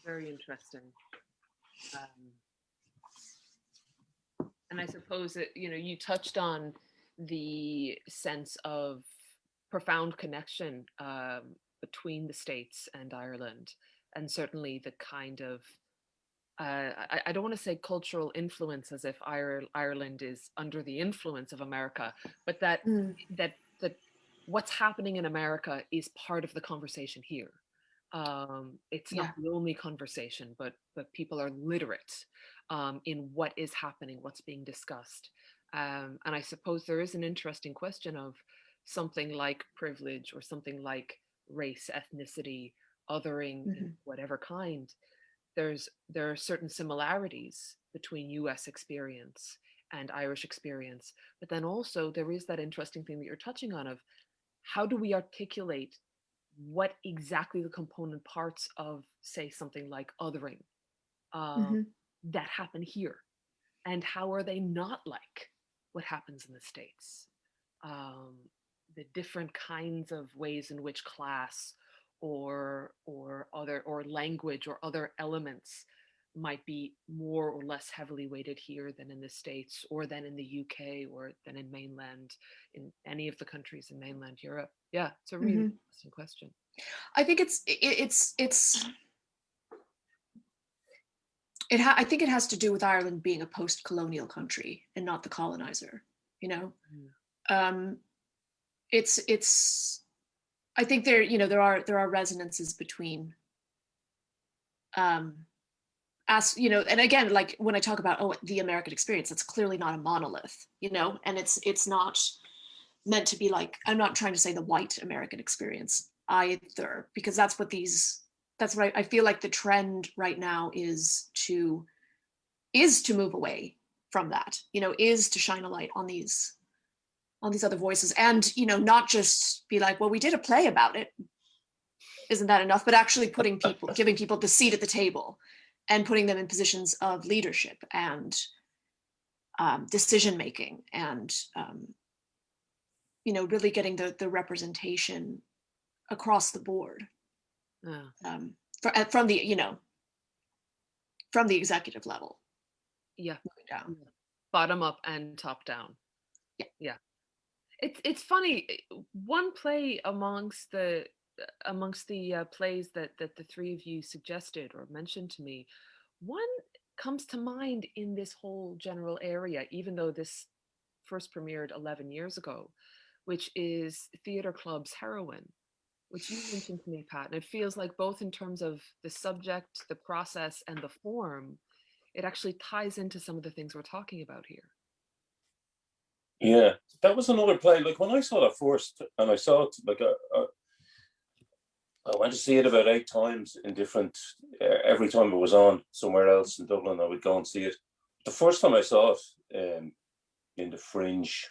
Very interesting. And I suppose that, you touched on the sense of profound connection between the States and Ireland, and certainly the kind of I don't want to say cultural influence, as if Ireland is under the influence of America, but that what's happening in America is part of the conversation here. It's not the only conversation, but people are literate in what is happening, what's being discussed. And I suppose there is an interesting question of something like privilege or something like race, ethnicity, othering, whatever kind. There are certain similarities between US experience and Irish experience, but then also there is that interesting thing that you're touching on of how do we articulate what exactly the component parts of, say, something like othering that happen here, and how are they not like what happens in the States? The different kinds of ways in which class or other or language or other elements might be more or less heavily weighted here than in the States, or than in the UK, or than in mainland, in any of the countries in mainland Europe. Yeah, it's a really interesting question. I think I think it has to do with Ireland being a post-colonial country and not the colonizer, you know. It's I think there are resonances between as you know, and again, like when I talk about the American experience, it's clearly not a monolith, you know, and it's not meant to be like, I'm not trying to say the white American experience either, because that's what I feel like the trend right now is to move away from that, you know, is to shine a light on these other voices, and, you know, not just be like, well, we did a play about it, isn't that enough, but actually giving people the seat at the table and putting them in positions of leadership and decision making, and you know, really getting the representation across the board, from the, you know, from the executive level, moving down, bottom up and top down. Yeah. It's funny, one play amongst the plays that the three of you suggested or mentioned to me, one comes to mind in this whole general area, even though this first premiered 11 years ago, which is Theatre Club's Heroine, which you mentioned to me, Pat. And it feels like, both in terms of the subject, the process, and the form, it actually ties into some of the things we're talking about here. Yeah, that was another play. Like when I saw that first, and I saw it, like I went to see it about 8 times in different. Every time it was on somewhere else in Dublin, I would go and see it. The first time I saw it in the Fringe,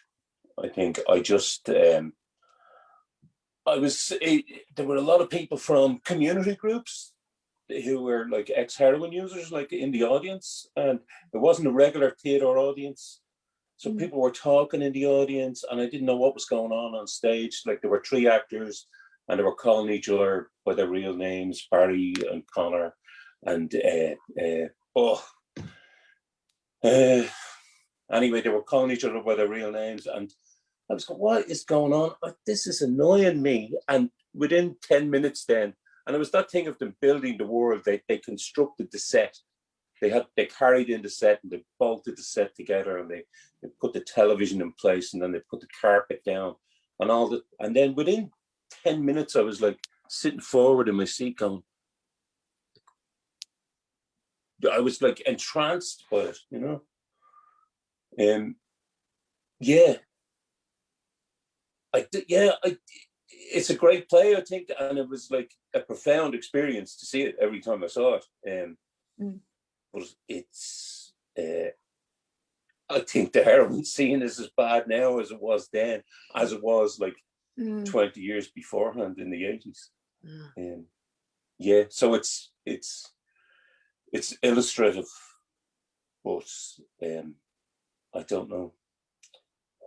I think I just there were a lot of people from community groups who were like ex-heroin users, like in the audience, and it wasn't a regular theatre audience. So people were talking in the audience, and I didn't know what was going on stage. Like there were 3 actors, and they were calling each other by their real names, Barry and Connor, and anyway, they were calling each other by their real names, and I was going, what is going on? This is annoying me. And within 10 minutes then, and it was that thing of them building the world, they constructed the set. They carried in the set, and they bolted the set together, and they put the television in place, and then they put the carpet down and all that. And then within 10 minutes, I was like sitting forward in my seat going, I was like entranced by it, you know? It's a great play, I think, and it was like a profound experience to see it every time I saw it. But it's, I think the heroin scene is as bad now as it was then, as it was like 20 years beforehand in the 80s. So it's illustrative, but I don't know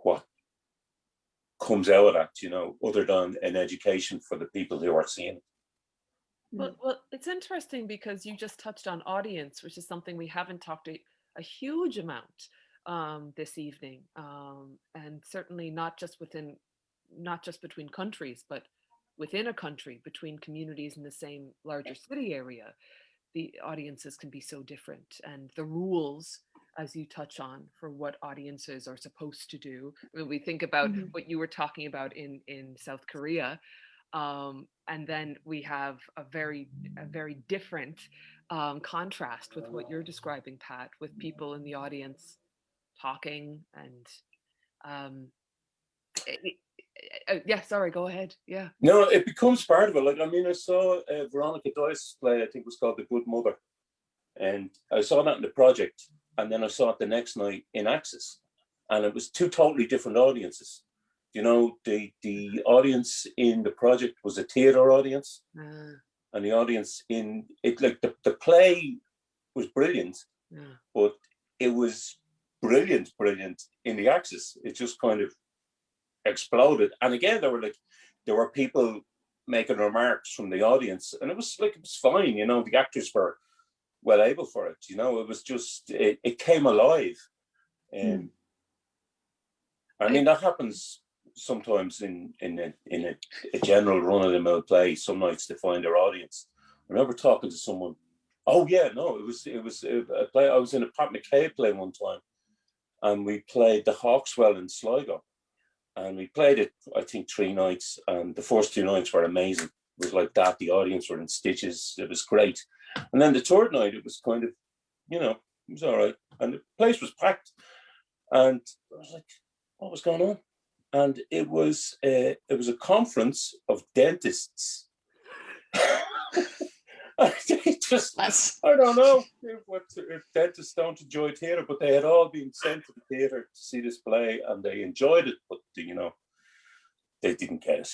what comes out of that, you know, other than an education for the people who are seeing it. Well, it's interesting because you just touched on audience, which is something we haven't talked a huge amount this evening, and certainly not just between countries, but within a country, between communities in the same larger city area. The audiences can be so different, and the rules, as you touch on, for what audiences are supposed to do. I mean, we think about what you were talking about in South Korea, and then we have a very different contrast with what you're describing, Pat, with people in the audience talking and yeah, sorry, go ahead. Yeah. No, it becomes part of it. Like, I mean, I saw Weronika Kuśmider's play, I think it was called The Good Mother. And I saw that in the project. And then I saw it the next night in Axis. And it was 2 totally different audiences. You know, the audience in the project was a theatre audience. And the audience in it, like the play was brilliant. Yeah. But it was brilliant in the Axis. It just kind of exploded. And again, there were people making remarks from the audience, and it was fine, you know. The actors were well able for it, you know. It was just it came alive. I mean, that happens sometimes in a general run-of-the-mill play. Some nights they find their audience. I remember talking to someone. Oh yeah, no, it was a play. I was in a Pat McGrath play one time, and we played the Hawkswell in Sligo, and we played it, I think, 3 nights, and the first 2 nights were amazing. It was like that. The audience were in stitches. It was great. And then the third night, it was kind of, you know, it was all right, and the place was packed, and I was like, what was going on? And it was a conference of dentists. They just, I don't know if dentists don't enjoy theatre, but they had all been sent to the theatre to see this play, and they enjoyed it, but you know, they didn't get it.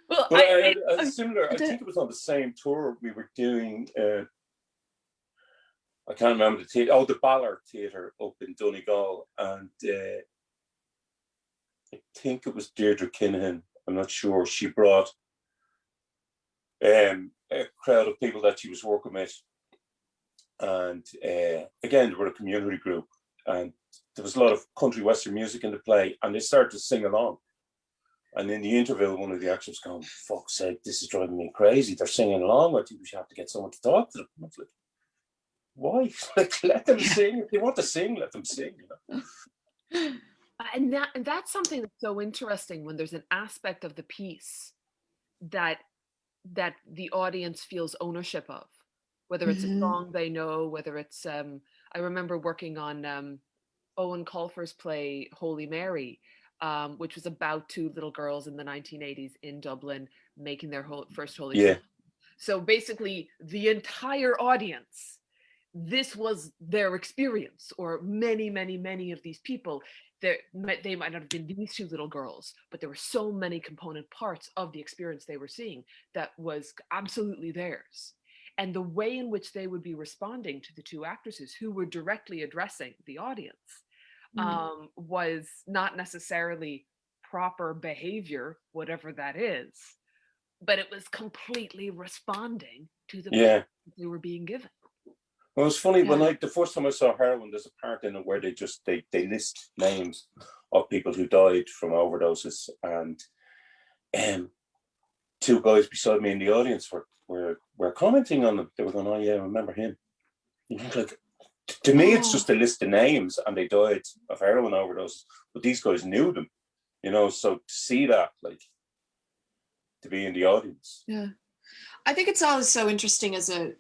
Well, but a similar, I think it was on the same tour we were doing. I can't remember the theatre. Oh, the Ballard Theatre up in Donegal, and I think it was Deirdre Kinahan. I'm not sure. She brought a crowd of people that she was working with, and again, they were a community group, and there was a lot of country western music in the play, and they started to sing along. And in the interval, one of the actors going, "Fuck's sake, this is driving me crazy. They're singing along. I think we should have to get someone to talk to them." I was like, why? Like, let them sing. If they want to sing, let them sing, you know. And that's something that's so interesting, when there's an aspect of the piece that the audience feels ownership of, whether it's a song they know, whether it's I remember working on Owen Colfer's play Holy Mary, which was about 2 little girls in the 1980s in Dublin making their first Holy Communion. So basically the entire audience, this was their experience, or many of these people. They might not have been these 2 little girls, but there were so many component parts of the experience they were seeing that was absolutely theirs. And the way in which they would be responding to the 2 actresses who were directly addressing the audience was not necessarily proper behavior, whatever that is, but it was completely responding to the message they were being given. Well, it was funny when the first time I saw Heroin, there's a part in it where they list names of people who died from overdoses, and 2 guys beside me in the audience were commenting on them. They were going, "Oh yeah, I remember him." You know, like, to me, it's just a list of names, and they died of heroin overdoses, but these guys knew them, you know. So to see that, like, to be in the audience, I think it's always so interesting as a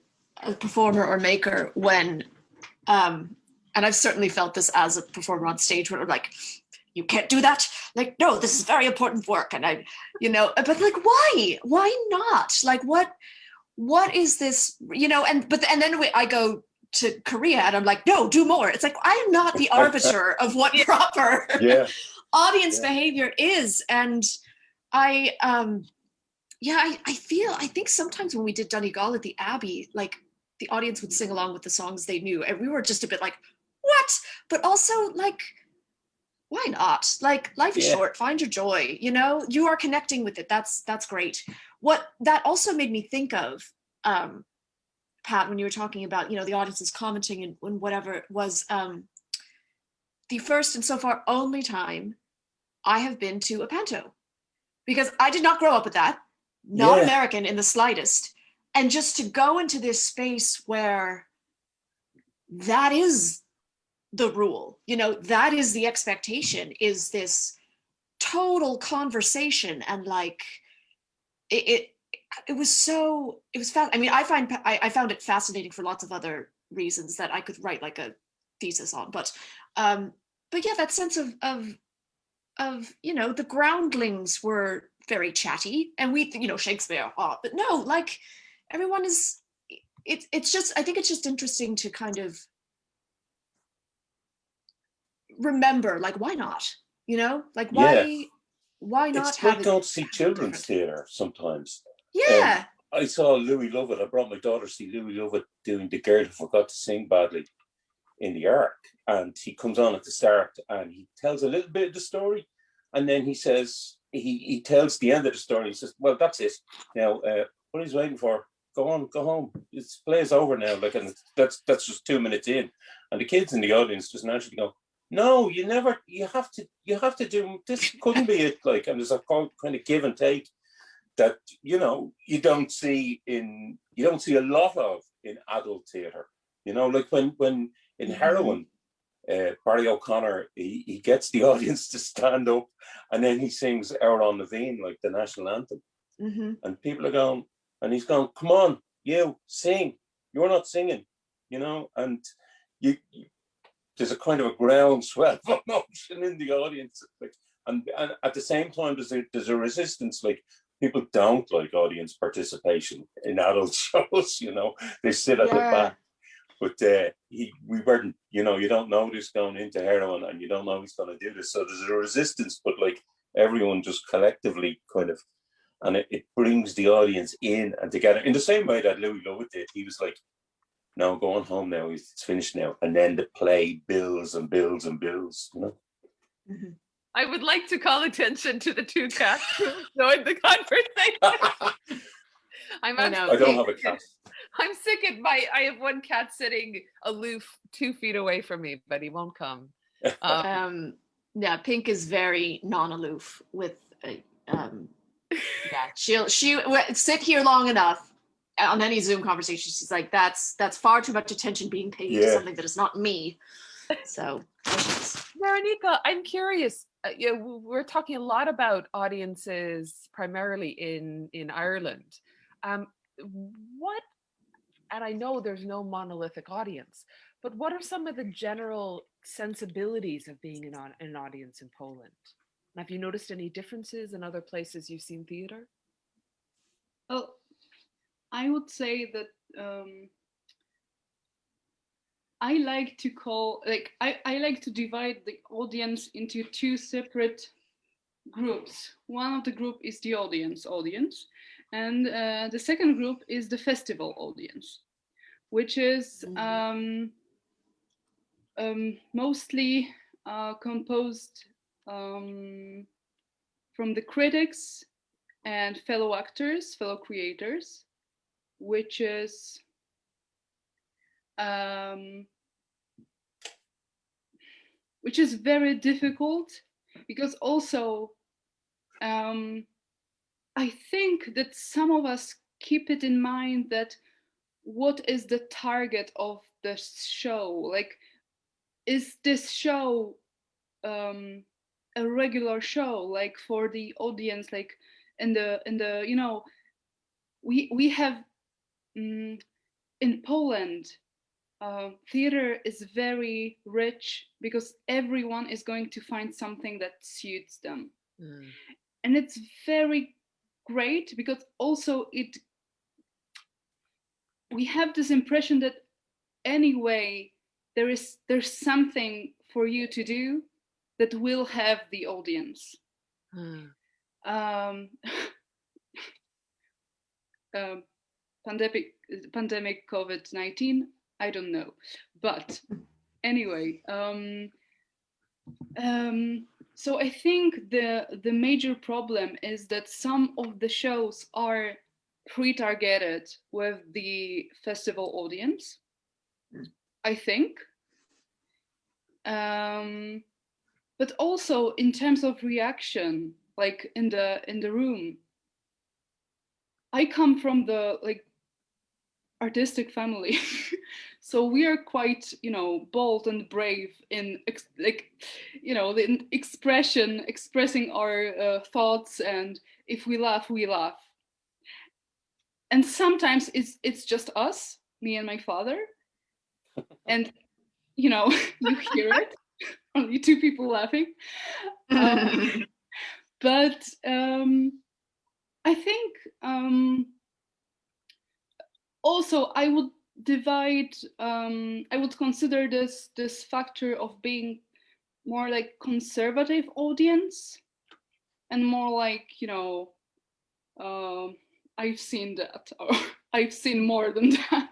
performer or maker when and I've certainly felt this as a performer on stage, where I'm like, you can't do that, like, no, this is very important work, and I, you know, but like, why not, like, what is this, you know? And then I go to Korea and I'm like, no, do more. It's like, I am not the arbiter of what proper audience behavior is. And I think sometimes when we did Donegal at the Abbey, like, the audience would sing along with the songs they knew, and we were just a bit like, what? But also, like, why not? Like, life is short, find your joy, you know? You are connecting with it. That's great. What that also made me think of, Pat, when you were talking about, you know, the audience is commenting and whatever, was the first and so far only time I have been to a panto, because I did not grow up with that, not American in the slightest. And just to go into this space where that is the rule, you know, that is the expectation, is this total conversation. And like, it was fast. I mean, I found it fascinating for lots of other reasons that I could write like a thesis on, but yeah, that sense of, you know, the groundlings were very chatty, and we, you know, Shakespeare, but no, like, everyone is, it's just, I think it's just interesting to kind of remember, like, why not, you know, like, why not it's like going to see children's theatre sometimes. I saw Louis Lovett. I brought my daughter to see Louis Lovett doing The Girl Who Forgot to Sing Badly in the Ark. And he comes on at the start and he tells a little bit of the story. And then he says, he tells the end of the story. He says, well, that's it. Now, what he's waiting for, go on, go home. This play is over now. Like, and that's just 2 minutes in. And the kids in the audience just naturally go, no, you have to do, this couldn't be it. Like, and there's a kind of give and take that, you know, you don't see a lot of in adult theatre. You know, like when in Heroin, Barry O'Connor, he gets the audience to stand up and then he sings Our on the Veen, like the national anthem. And people are going, and he's going, come on, you sing. You're not singing, you know, and there's a kind of a groundswell of emotion in the audience. Like, and at the same time, there's a resistance. Like, people don't like audience participation in adult shows, you know, they sit at the back. But we weren't, you know, you don't know this going into Heroin and you don't know he's going to do this. So there's a resistance, but like everyone just collectively kind of, and it brings the audience in and together in the same way that Louis Lovett did. He was like, no, go on home now, it's finished now. And then the play builds and builds and builds, you know. I would like to call attention to the two cats who joined the conversation. I don't have a cat. I'm sick at I have one cat sitting aloof 2 feet away from me, but he won't come. Yeah, Pink is very non-aloof with she'll sit here long enough on any Zoom conversation. She's like, that's far too much attention being paid to something that is not me. So Weronika, I'm curious. We're talking a lot about audiences primarily in Ireland. What, and I know there's no monolithic audience, but what are some of the general sensibilities of being in an audience in Poland? And have you noticed any differences in other places you've seen theater? Well, I would say that I like to I like to divide the audience into 2 separate groups. One of the group is the audience, and the second group is the festival audience, which is mostly composed from the critics and fellow actors, fellow creators, which is very difficult because also I think that some of us keep it in mind that what is the target of the show? Like, is this show a regular show, like for the audience, like in the you know, we have in Poland, theater is very rich because everyone is going to find something that suits them. And it's very great because also we have this impression that anyway there's something for you to do that will have the audience. Pandemic COVID-19, I don't know, but anyway, so I think the major problem is that some of the shows are pre-targeted with the festival audience, I think, but also in terms of reaction, like in the room. I come from the artistic family, so we are quite, bold and brave in the expressing our thoughts, and if we laugh, we laugh. And sometimes it's just us, me and my father, and you hear it, only 2 people laughing. But I think also I would divide. I would consider this factor of being more like conservative audience, and more like I've seen that, or I've seen more than that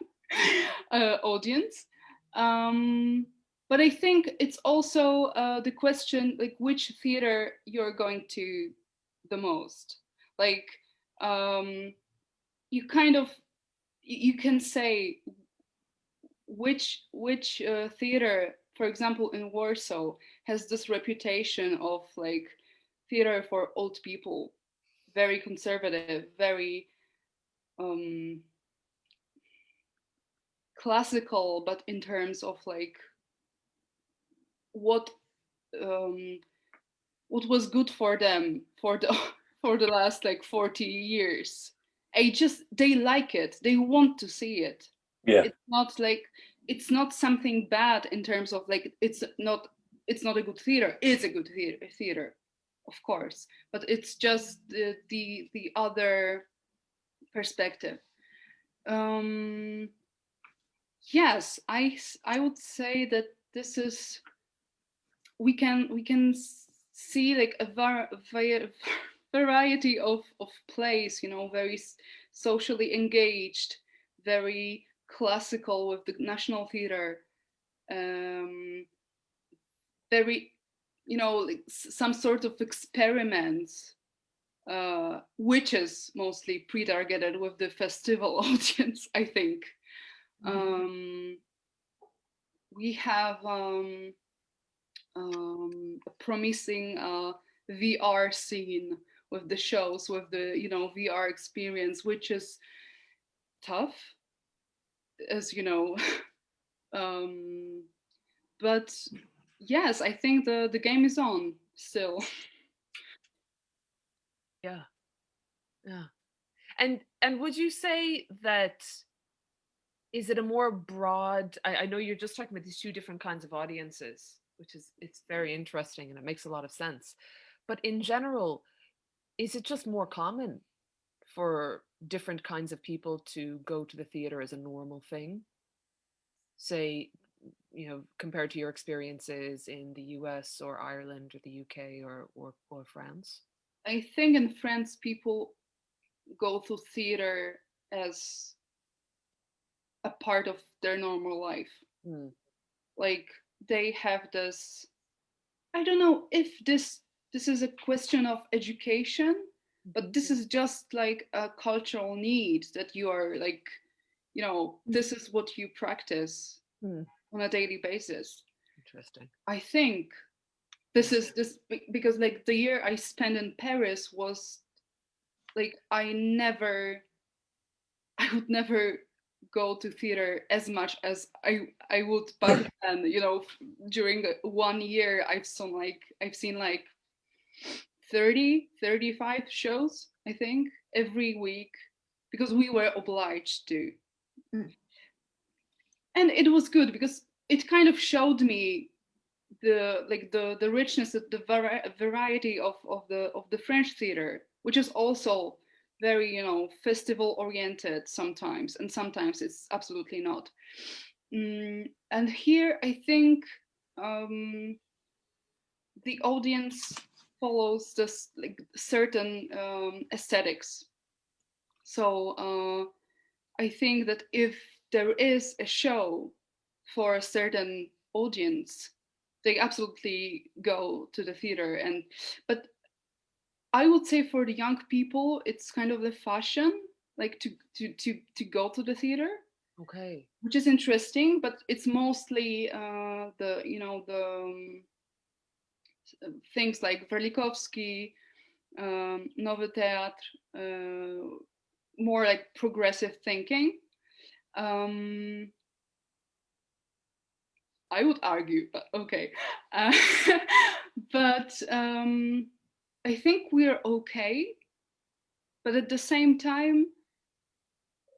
audience. But I think it's also the question, like, which theater you're going to the most. Like, you kind of, you can say which theater, for example, in Warsaw, has this reputation of like theater for old people, very conservative, very classical, but in terms of like what was good for them for the for the last like 40 years. They like it, they want to see it. Yeah. It's not like, it's not something bad in terms of like, it's not a good theater. It's a good theater, of course, but it's just the other perspective. Yes, I would say that this is, we can see like a variety of plays, you know, very socially engaged, very classical with the National Theatre, very, you know, like some sort of experiments, which is mostly pre-targeted with the festival audience, I think. We have a promising VR scene with the shows, with the, you know, VR experience, which is tough, as you know. But yes, I think the game is on still. Yeah. And would you say that, is it a more broad, I know you're just talking about these two different kinds of audiences, which is, it's very interesting and it makes a lot of sense. But in general, is it just more common for different kinds of people to go to the theater as a normal thing? Say, you know, compared to your experiences in the US or Ireland or the UK or France? I think in France, people go to theater as a part of their normal life. Like, they have this, I don't know if this is a question of education, but this is just like a cultural need that you are like, you know, this is what you practice on a daily basis. Interesting. I think this is this because like the year I spent in Paris was like, I would never go to theater as much as I would back then. You know, during 1 year, I've seen like 35 shows, I think, every week, because we were obliged to. And it was good because it kind of showed me the richness, the variety of the French theater, which is also very, you know, festival oriented sometimes, and sometimes it's absolutely not. And here I think the audience follows this like certain aesthetics. So I think that if there is a show for a certain audience, they absolutely go to the theater. But I would say for the young people, it's kind of the fashion, like to go to the theater. Okay. Which is interesting, but it's mostly the, you know, the things like Verlikovsky, Nowy Teatr, more like progressive thinking. I would argue, but okay. But I think we're okay. But at the same time,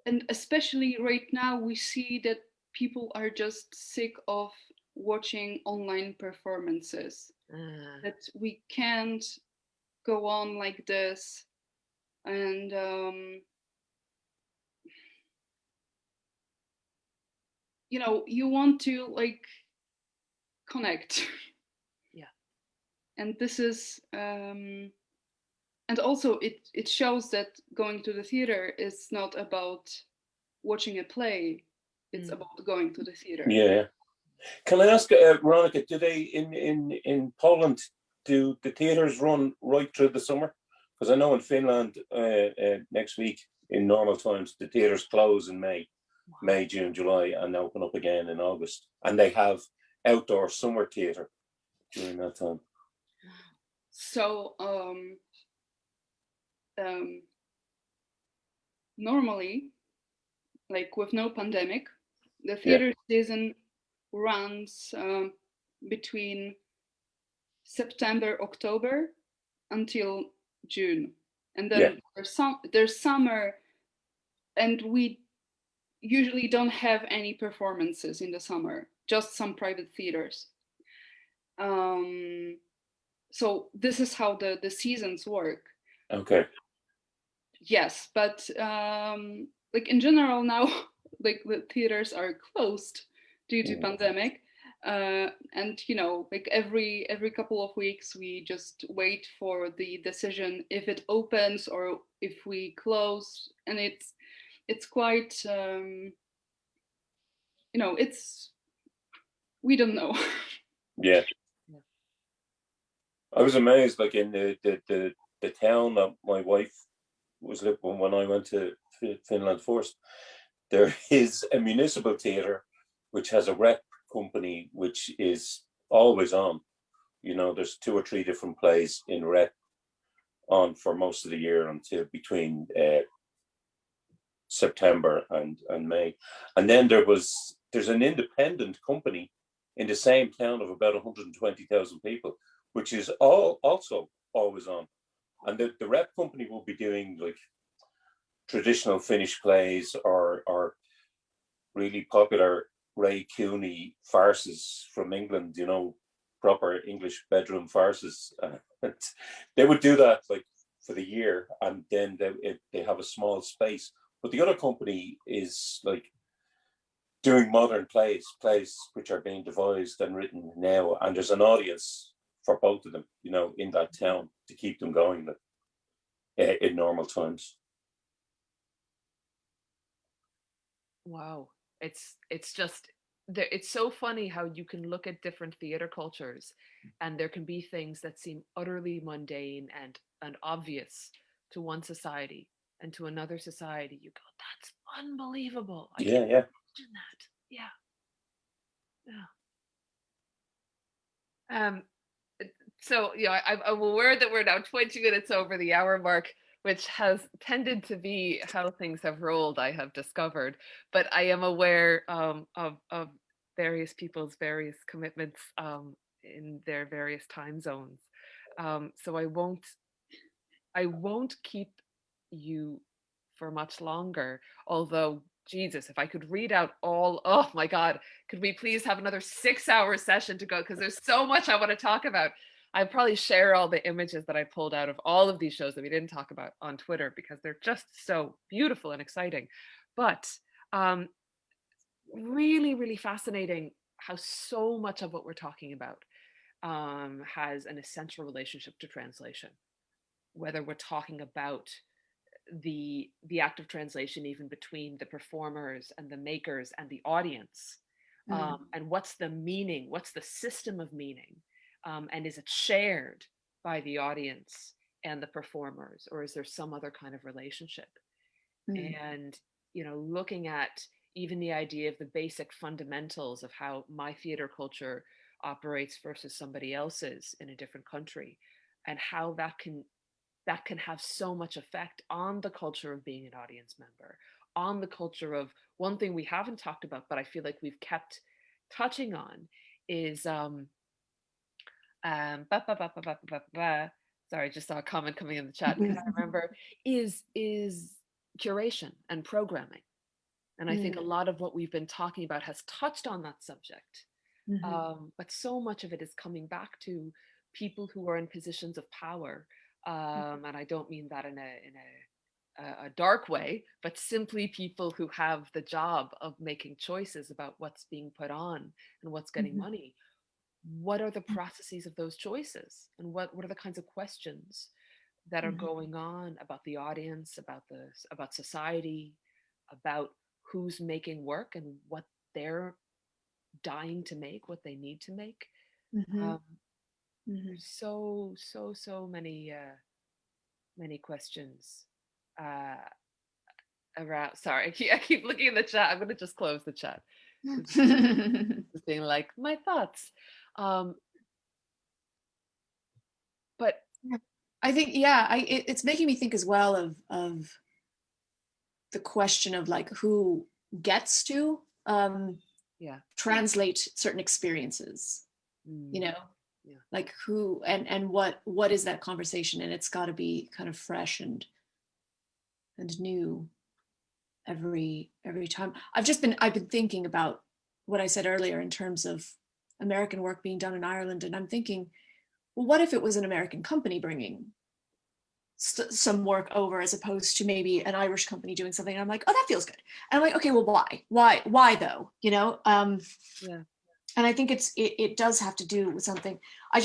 and especially right now, we see that people are just sick of watching online performances. That we can't go on like this. And you know, you want to like connect. Yeah. And this is and also it shows that going to the theater is not about watching a play, it's about going to the theater. Yeah. Can I ask, Weronika, do they in Poland, do the theaters run right through the summer? Because I know in Finland next week in normal times the theaters close in May, June, July, and open up again in August, and they have outdoor summer theater during that time. So normally, like with no pandemic, the theater season runs between September, October until June, and then there's summer, and we usually don't have any performances in the summer, just some private theaters. So this is how the seasons work. Okay. Yes, but like in general now, like the theaters are closed due to pandemic, and like every couple of weeks we just wait for the decision if it opens or if we close, and it's quite it's we don't know. Yeah. I was amazed, like in the town that my wife was living when I went to Finland first. There is a municipal theatre which has a rep company which is always on. There's 2 or 3 different plays in rep on for most of the year until between September and May. And then there's an independent company in the same town of about 120,000 people, which is also always on. And the rep company will be doing like traditional Finnish plays or really popular Ray Cooney farces from England, proper English bedroom farces. They would do that like for the year, and then they have a small space. But the other company is like doing modern plays which are being devised and written now, and there's an audience for both of them, in that town to keep them going in normal times. Wow. It's just it's so funny how you can look at different theater cultures and there can be things that seem utterly mundane and obvious to one society, and to another society you go, that's unbelievable. I can't imagine that. Yeah. So I'm aware that we're now 20 minutes over the hour mark, which has tended to be how things have rolled, I have discovered. But I am aware of various people's various commitments in their various time zones. So I won't keep you for much longer. Although, Jesus, if I could read out oh my God, could we please have another 6-hour session to go? Because there's so much I want to talk about. I'd probably share all the images that I pulled out of all of these shows that we didn't talk about on Twitter because they're just so beautiful and exciting. But really, really fascinating how so much of what we're talking about has an essential relationship to translation. Whether we're talking about the act of translation even between the performers and the makers and the audience, and what's the meaning, what's the system of meaning, and is it shared by the audience and the performers, or is there some other kind of relationship? And looking at even the idea of the basic fundamentals of how my theater culture operates versus somebody else's in a different country, and how that can have so much effect on the culture of being an audience member, on the culture of one thing we haven't talked about, but I feel like we've kept touching on is sorry, just saw a comment coming in the chat. Can I remember is curation and programming. And I think a lot of what we've been talking about has touched on that subject. But so much of it is coming back to people who are in positions of power. And I don't mean that in a dark way, but simply people who have the job of making choices about what's being put on and what's getting money. What are the processes of those choices? And what are the kinds of questions that are going on about the audience, about society, about who's making work and what they're dying to make, what they need to make. Mm-hmm. Um, so many questions uh, around. Sorry, I keep looking in the chat. I'm gonna just close the chat. Just being like my thoughts. But I think, it's making me think as well of the question of like who gets to yeah, translate certain experiences, you know, yeah. like who and what is that conversation, and it's got to be kind of fresh and new every time. I've been thinking about what I said earlier in terms of American work being done in Ireland, and I'm thinking, well, what if it was an American company bringing some work over as opposed to maybe an Irish company doing something? And I'm like, oh, that feels good. And I'm like, okay, well, why though? You know? Yeah. And I think it does have to do with something. I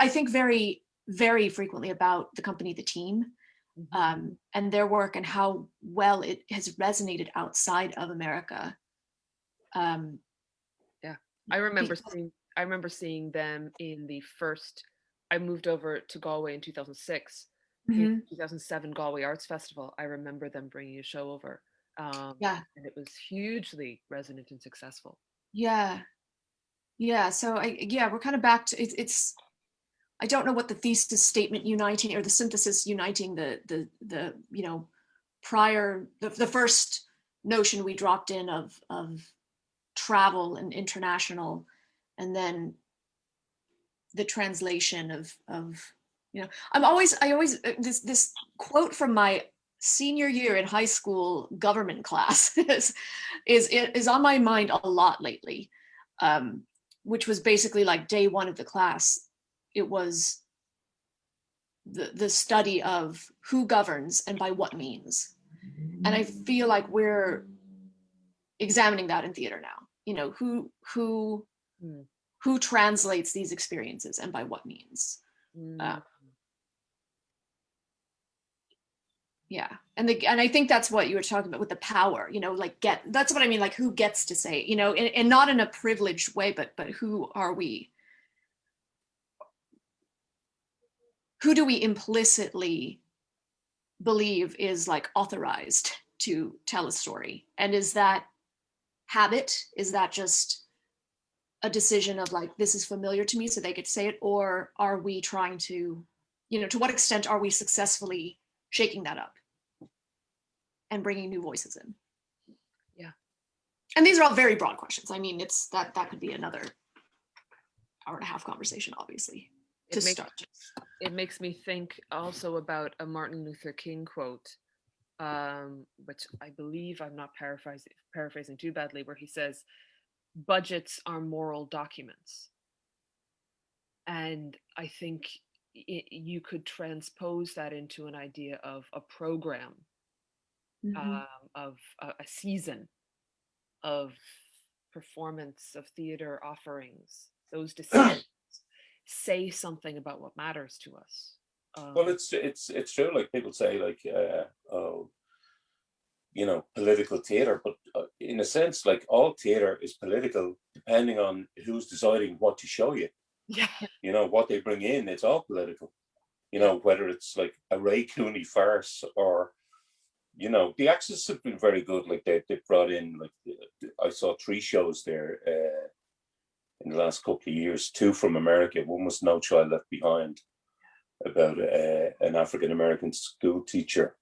think very, very frequently about the company, the team, and their work and how well it has resonated outside of America. Yeah, I remember seeing them in the first. I moved over to Galway in 2006. In 2007 Galway Arts Festival, I remember them bringing a show over, Yeah. and it was hugely resonant and successful. Yeah. So we're kind of back to it's. I don't know what the thesis statement uniting or the synthesis uniting the prior the first notion we dropped in of travel and international, and then the translation of I always this quote from my senior year in high school government class is on my mind a lot lately, which was basically like day one of the class. It was the study of who governs and by what means, and I feel like we're examining that in theater now. You know, who translates these experiences and by what means. Yeah, and I think that's what you were talking about with the power, you know, like that's what I mean, like who gets to say, you know, and not in a privileged way, but who are we, who do we implicitly believe is like authorized to tell a story, and is that habit, is that just a decision of like, this is familiar to me so they get to say it, or are we trying to, you know, to what extent are we successfully shaking that up and bringing new voices in? Yeah. And these are all very broad questions. I mean, it's that could be another hour and a half conversation, obviously, to start. It makes me think also about a Martin Luther King quote, which I believe I'm not paraphrasing too badly, where he says, budgets are moral documents. And I think you could transpose that into an idea of a program, of a season of performance, of theater offerings. Those decisions say something about what matters to us. Well, it's true. Like people say, like, oh, you know, political theater, but in a sense, like all theater is political, depending on who's deciding what to show you. Yeah. You know, what they bring in, it's all political. You know, whether it's like a Ray Cooney farce or, you know, the actors have been very good. Like they brought in, like, I saw 3 shows there in the last couple of years, 2 from America. One was No Child Left Behind, about an African American school teacher,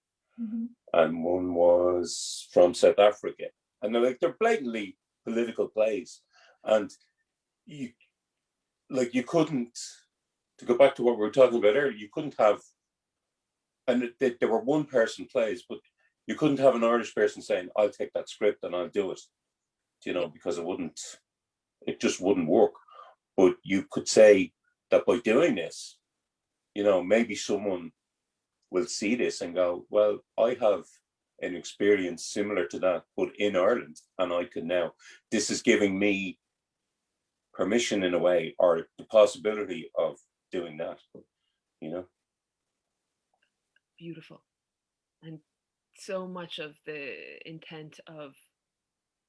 and one was from South Africa. And they're blatantly political plays, and you couldn't, to go back to what we were talking about earlier, you couldn't have, and there were one person plays, but you couldn't have an Irish person saying, I'll take that script and I'll do it, you know, because it just wouldn't work. But you could say that by doing this, you know, maybe someone will see this and go, well, I have an experience similar to that, but in Ireland, and I can now, this is giving me permission in a way, or the possibility of doing that, you know. beautiful. And so much of the intent of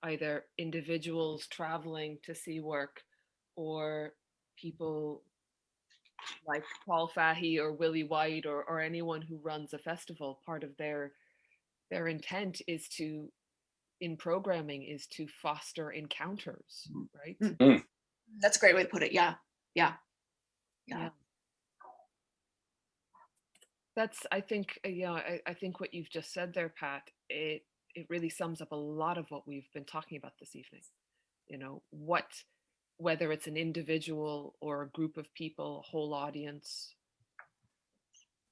either individuals traveling to see work or people like Paul Fahey or Willie White or anyone who runs a festival, part of their intent is to, in programming, is to foster encounters, right? Mm. That's a great way to put it. Yeah. That's, I think, I think what you've just said there, Pat, it really sums up a lot of what we've been talking about this evening. You know, whether it's an individual or a group of people, a whole audience,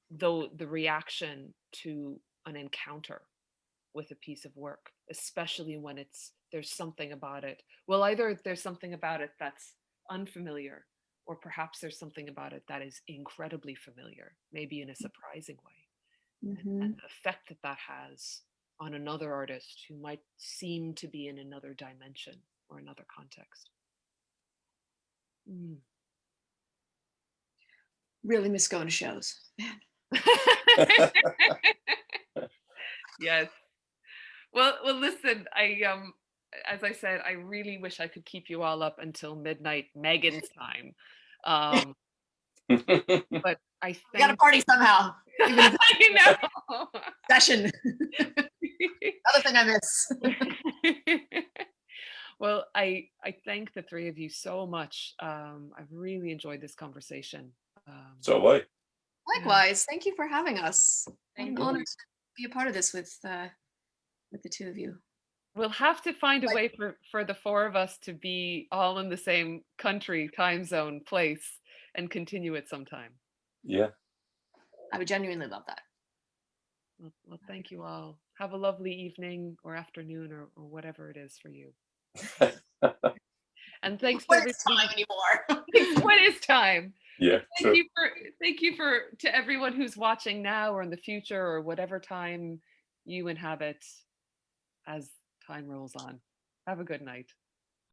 though the reaction to an encounter with a piece of work, especially when there's something about it. Well, either there's something about it that's unfamiliar, or perhaps there's something about it that is incredibly familiar, maybe in a surprising way. And the effect that has on another artist who might seem to be in another dimension or another context. Really miss going to shows. Man. Yes. Well, listen, as I said, I really wish I could keep you all up until midnight Megan's time. But I think We got to party somehow. Even if I know. session. Other thing I miss. Well, I thank the three of you so much. I've really enjoyed this conversation. So what? Likewise, thank you for having us. Thank I'm you. honored to be a part of this with the two of you. We'll have to find a way for the four of us to be all in the same country, time zone, place, and continue it sometime. Yeah. I would genuinely love that. Well, thank you all. Have a lovely evening or afternoon or whatever it is for you. And thanks to everybody. Time anymore. What is time? Yeah. Thank you to everyone who's watching now or in the future or whatever time you inhabit as time rolls on. Have a good night.